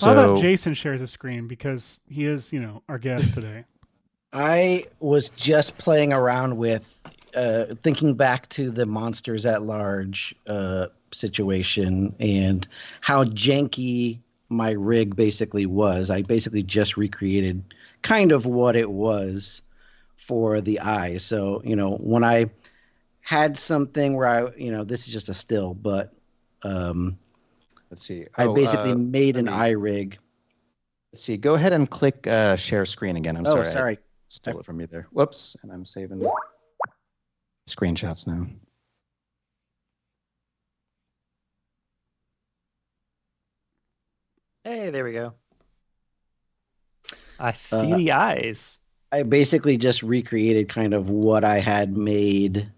How about Jason shares a screen because he is, our guest today. I was just playing around with thinking back to the Monsters at Large situation and how janky my rig basically was. I basically just recreated kind of what it was for the eyes. So, when I had something where this is just a still, but let's see. I basically made an eye rig. Let's see. Go ahead and click share screen again. I'm sorry. Sorry. I stole it from you there. Whoops. And I'm saving screenshots now. Hey, there we go. I see the eyes. I basically just recreated kind of what I had made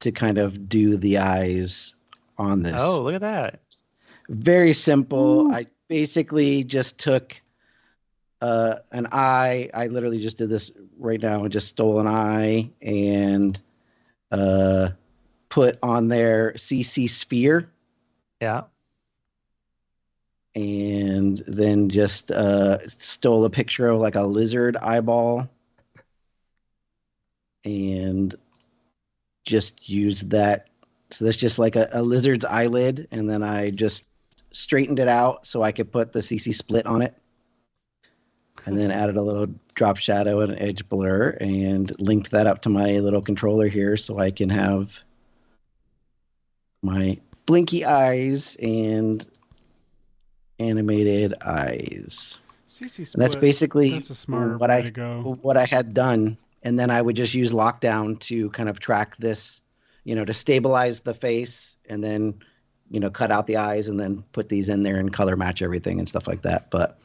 to kind of do the eyes on this. Oh, look at that. Very simple. Ooh. I basically just took an eye. I literally just did this right now and just stole an eye and put on there CC sphere. Yeah. And then just stole a picture of like a lizard eyeball and just used that. So that's just like a lizard's eyelid. And then I just straightened it out so I could put the CC split on it. And then added a little drop shadow and edge blur and linked that up to my little controller here so I can have my blinky eyes and animated eyes. CC split, and that's basically that's a smart what way to go. What I had done. And then I would just use lockdown to kind of track this, to stabilize the face and then, cut out the eyes and then put these in there and color match everything and stuff like that. But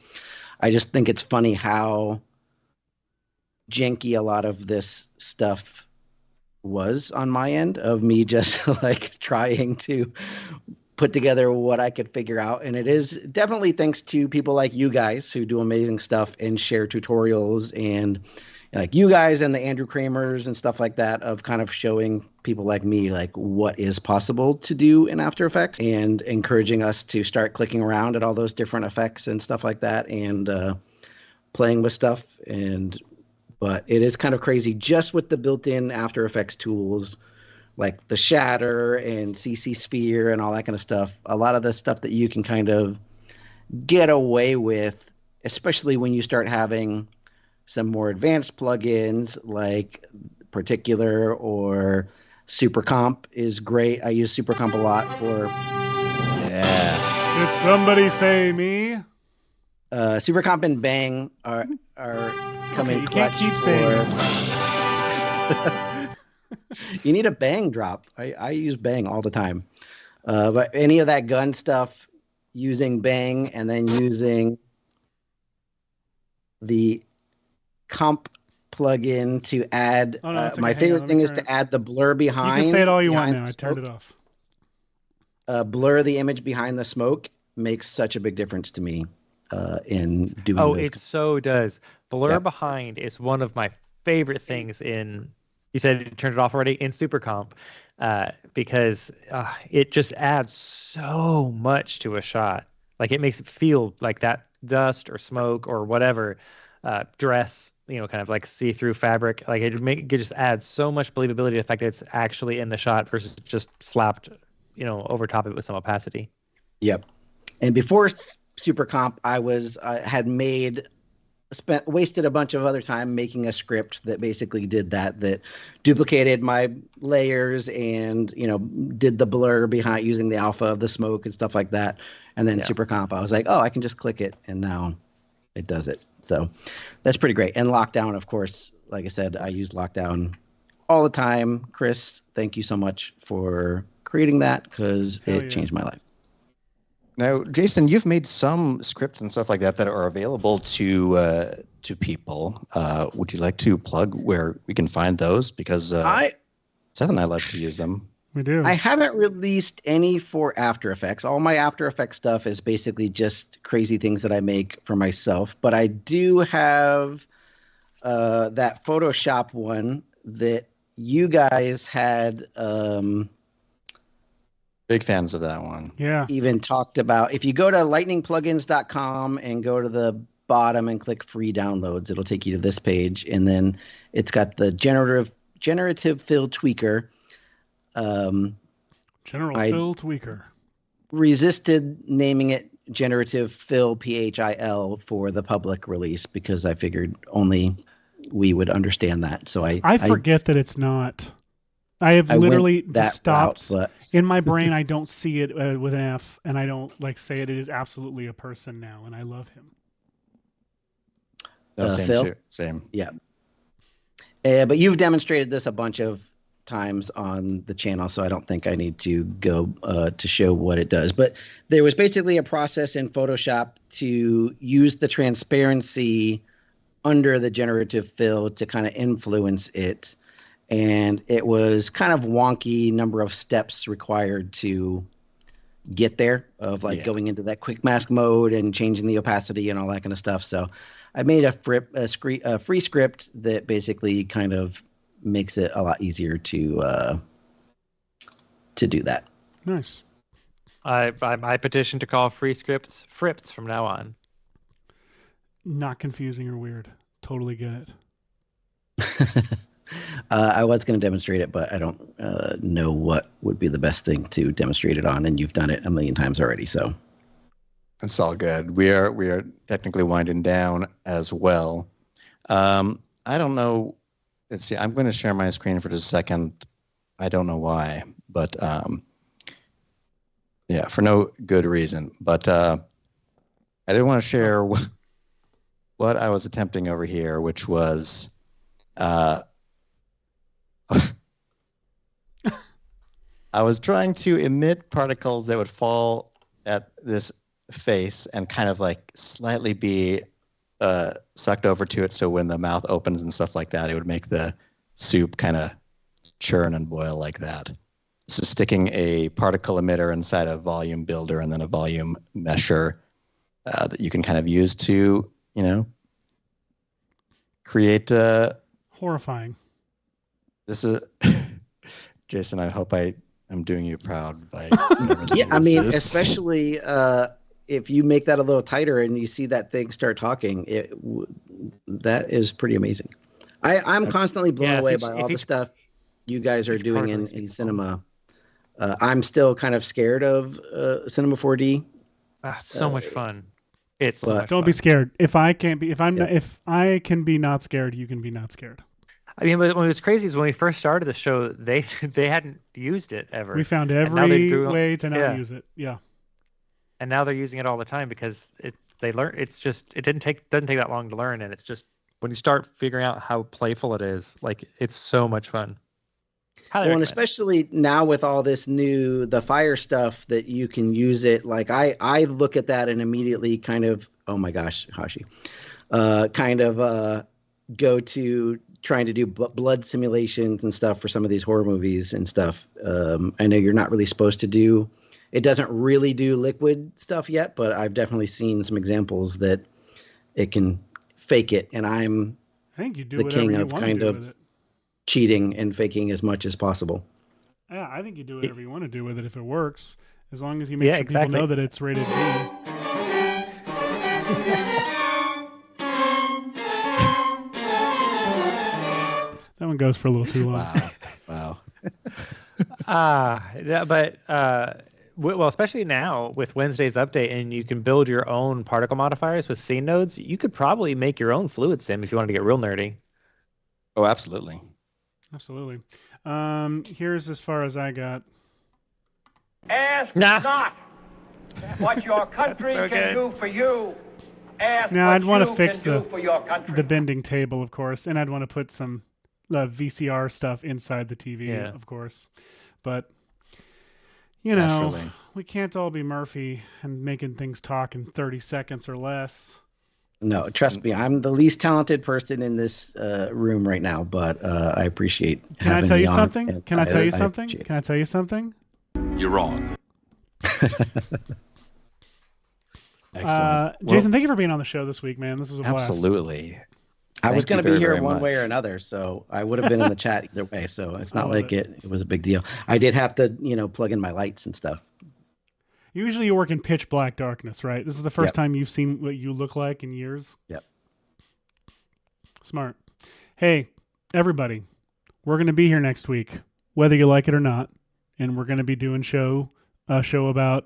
I just think it's funny how janky a lot of this stuff was on my end of me just like trying to put together what I could figure out. And it is definitely thanks to people like you guys who do amazing stuff and share tutorials and like you guys and the Andrew Kramers and stuff like that of kind of showing people like me like what is possible to do in After Effects and encouraging us to start clicking around at all those different effects and stuff like that and playing with stuff. But it is kind of crazy just with the built-in After Effects tools like the shatter and CC sphere and all that kind of stuff. A lot of the stuff that you can kind of get away with, especially when you start having some more advanced plugins like Particular or Super Comp is great. I use Super Comp a lot for. Yeah. Did somebody say me? Super Comp and Bang are coming you clutch. Can't keep saying You need a Bang drop. I use Bang all the time. But any of that gun stuff, using Bang and then using the comp plugin to add. My favorite thing is to add the blur behind. You can say it all you want now. I turned it off. Blur the image behind the smoke makes such a big difference to me in doing. Oh, it so does. Blur behind is one of my favorite things in. You said you turned it off already in Super Comp because it just adds so much to a shot. Like it makes it feel like that dust or smoke or whatever dress, kind of like see-through fabric. Like it just adds so much believability to the fact that it's actually in the shot versus just slapped, over top of it with some opacity. Yep. And before Super Comp, I had wasted a bunch of other time making a script that basically did that duplicated my layers and, did the blur behind using the alpha of the smoke and stuff like that. And then Super Comp, I was like, oh, I can just click it. And now it does it. So that's pretty great. And Lockdown, of course, like I said, I use Lockdown all the time. Chris, thank you so much for creating that because it changed my life. Now, Jason, you've made some scripts and stuff like that are available to people. Would you like to plug where we can find those? Because Seth and I love to use them. We do. I haven't released any for After Effects. All my After Effects stuff is basically just crazy things that I make for myself. But I do have that Photoshop one that you guys had Big fans of that one. Yeah. Even talked about, if you go to lightningplugins.com and go to the bottom and click free downloads, it'll take you to this page, and then it's got the generative fill tweaker. General I Phil Tweaker. Resisted naming it generative fill PHIL for the public release because I figured only we would understand that. So I forget that it's not. I have literally stopped. Route, in my brain, I don't see it with an F, and I don't say it. It is absolutely a person now, and I love him. No, same Phil? too. Same. Yeah. But you've demonstrated this a bunch of times on the channel, so I don't think I need to go to show what it does. But there was basically a process in Photoshop to use the transparency under the generative fill to kind of influence it. And it was kind of wonky number of steps required to get there, of going into that quick mask mode and changing the opacity and all that kind of stuff. So I made a free script that basically kind of makes it a lot easier to do that. Nice. I petition to call free scripts frips from now on. Not confusing or weird. Totally get it. I was going to demonstrate it, but I don't know what would be the best thing to demonstrate it on, and you've done it a million times already, so. It's all good. We are technically winding down as well. I don't know. Let's see. I'm going to share my screen for just a second. I don't know why, but yeah, for no good reason. But I did want to share what I was attempting over here, which was I was trying to emit particles that would fall at this face and kind of slightly be sucked over to it, so when the mouth opens and stuff like that, it would make the soup kind of churn and boil like that. This is sticking a particle emitter inside a volume builder and then a volume mesher that you can kind of use to, create horrifying. This is Jason, I hope I'm doing you proud by yeah, I mean, especially if you make that a little tighter and you see that thing start talking, that is pretty amazing. I'm constantly blown away by all the stuff you guys are doing in cinema. I'm still kind of scared of Cinema 4D. So much fun. It's so much don't fun. be scared. If I can be not scared, you can be not scared. I mean, what was crazy is when we first started the show, they hadn't used it ever. We found every way to not use it. Yeah. And now they're using it all the time because they learn. It's just it doesn't take that long to learn, and it's just when you start figuring out how playful it is, it's so much fun. And especially now with all this the fire stuff that you can use it. I look at that and immediately kind of, oh my gosh, Hashi, go to trying to do blood simulations and stuff for some of these horror movies and stuff. I know you're not really supposed to do. It doesn't really do liquid stuff yet, but I've definitely seen some examples that it can fake it, and I think you do the king of kind of cheating and faking as much as possible. Yeah, I think you do whatever you want to do with it if it works, as long as you make sure people know that it's rated B. That one goes for a little too long. Wow. Well, especially now with Wednesday's update, and you can build your own particle modifiers with scene nodes. You could probably make your own fluid sim if you wanted to get real nerdy. Oh, absolutely. Absolutely. Here's as far as I got. Ask not what your country can do for you. Ask now, what I'd want to you fix can do for your country. the bending table, of course, and I'd want to put some VCR stuff inside the TV, of course. But, we can't all be Murphy and making things talk in 30 seconds or less. No, trust me, I'm the least talented person in this room right now, but I appreciate Can I having tell me you on, something? and Can I tell you I something? appreciate it. Can I tell you something? You're wrong. Excellent. Jason, thank you for being on the show this week, man. This was a blast. Absolutely. I was Thank you going to be very, here very one way much. or another, so I would have been in the chat either way. So it's not love like it. it was a big deal. I did have to, plug in my lights and stuff. Usually you work in pitch black darkness, right? This is the first Yep. time you've seen what you look like in years. Yep. Smart. Hey, everybody, we're going to be here next week, whether you like it or not, and we're going to be doing a show about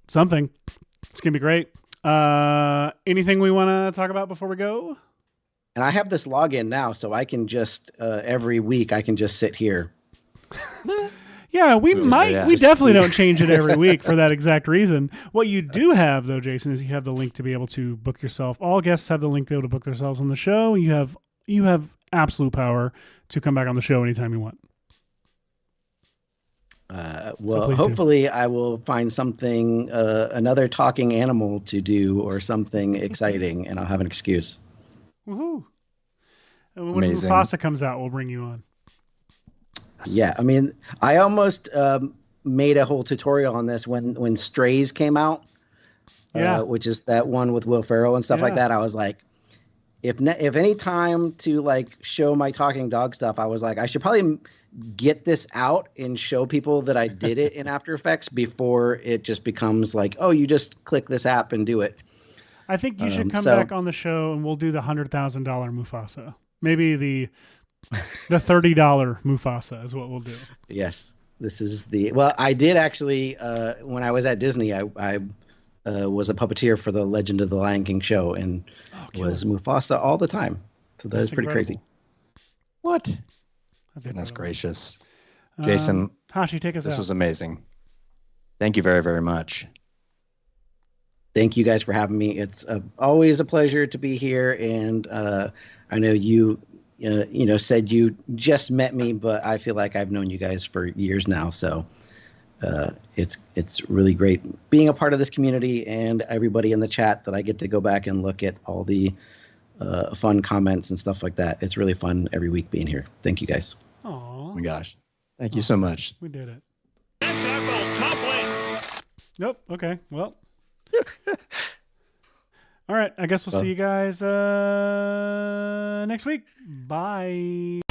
something. It's going to be great. Anything we want to talk about before we go? And I have this login now, so I can just every week I can just sit here. Yeah, we might. yeah. We definitely don't change it every week for that exact reason. What you do have, though, Jason, is you have the link to be able to book yourself. All guests have the link to be able to book themselves on the show. You have absolute power to come back on the show anytime you want. Well, please do. hopefully I will find something, another talking animal to do or something exciting, and I'll have an excuse. Woohoo! And when Amazing. Mufasa comes out, we'll bring you on. Yeah, I mean, I almost made a whole tutorial on this when Strays came out, Yeah. which is that one with Will Ferrell and stuff like Yeah. that. I was like, if any time to like show my talking dog stuff, I was like, I should probably get this out and show people that I did it in After Effects before it just becomes like, oh, you just click this app and do it. I think you should come so- back on the show and we'll do the $100,000 Mufasa. Maybe the $30 Mufasa is what we'll do. Yes, this is well, I did actually, when I was at Disney, I was a puppeteer for the Legend of the Lion King show and was Mufasa all the time. So that was pretty crazy. What? That's Goodness incredible. gracious. Jason, Hashi, take us this out. was amazing. Thank you very, very much. Thank you guys for having me. It's always a pleasure to be here. And I know you said you just met me, but I feel like I've known you guys for years now. So it's really great being a part of this community and everybody in the chat that I get to go back and look at all the fun comments and stuff like that. It's really fun every week being here. Thank you guys. Aw, Oh my gosh. Thank you so much. we did it. Nope. Okay. Well. All right. I guess we'll see you guys next week. Bye.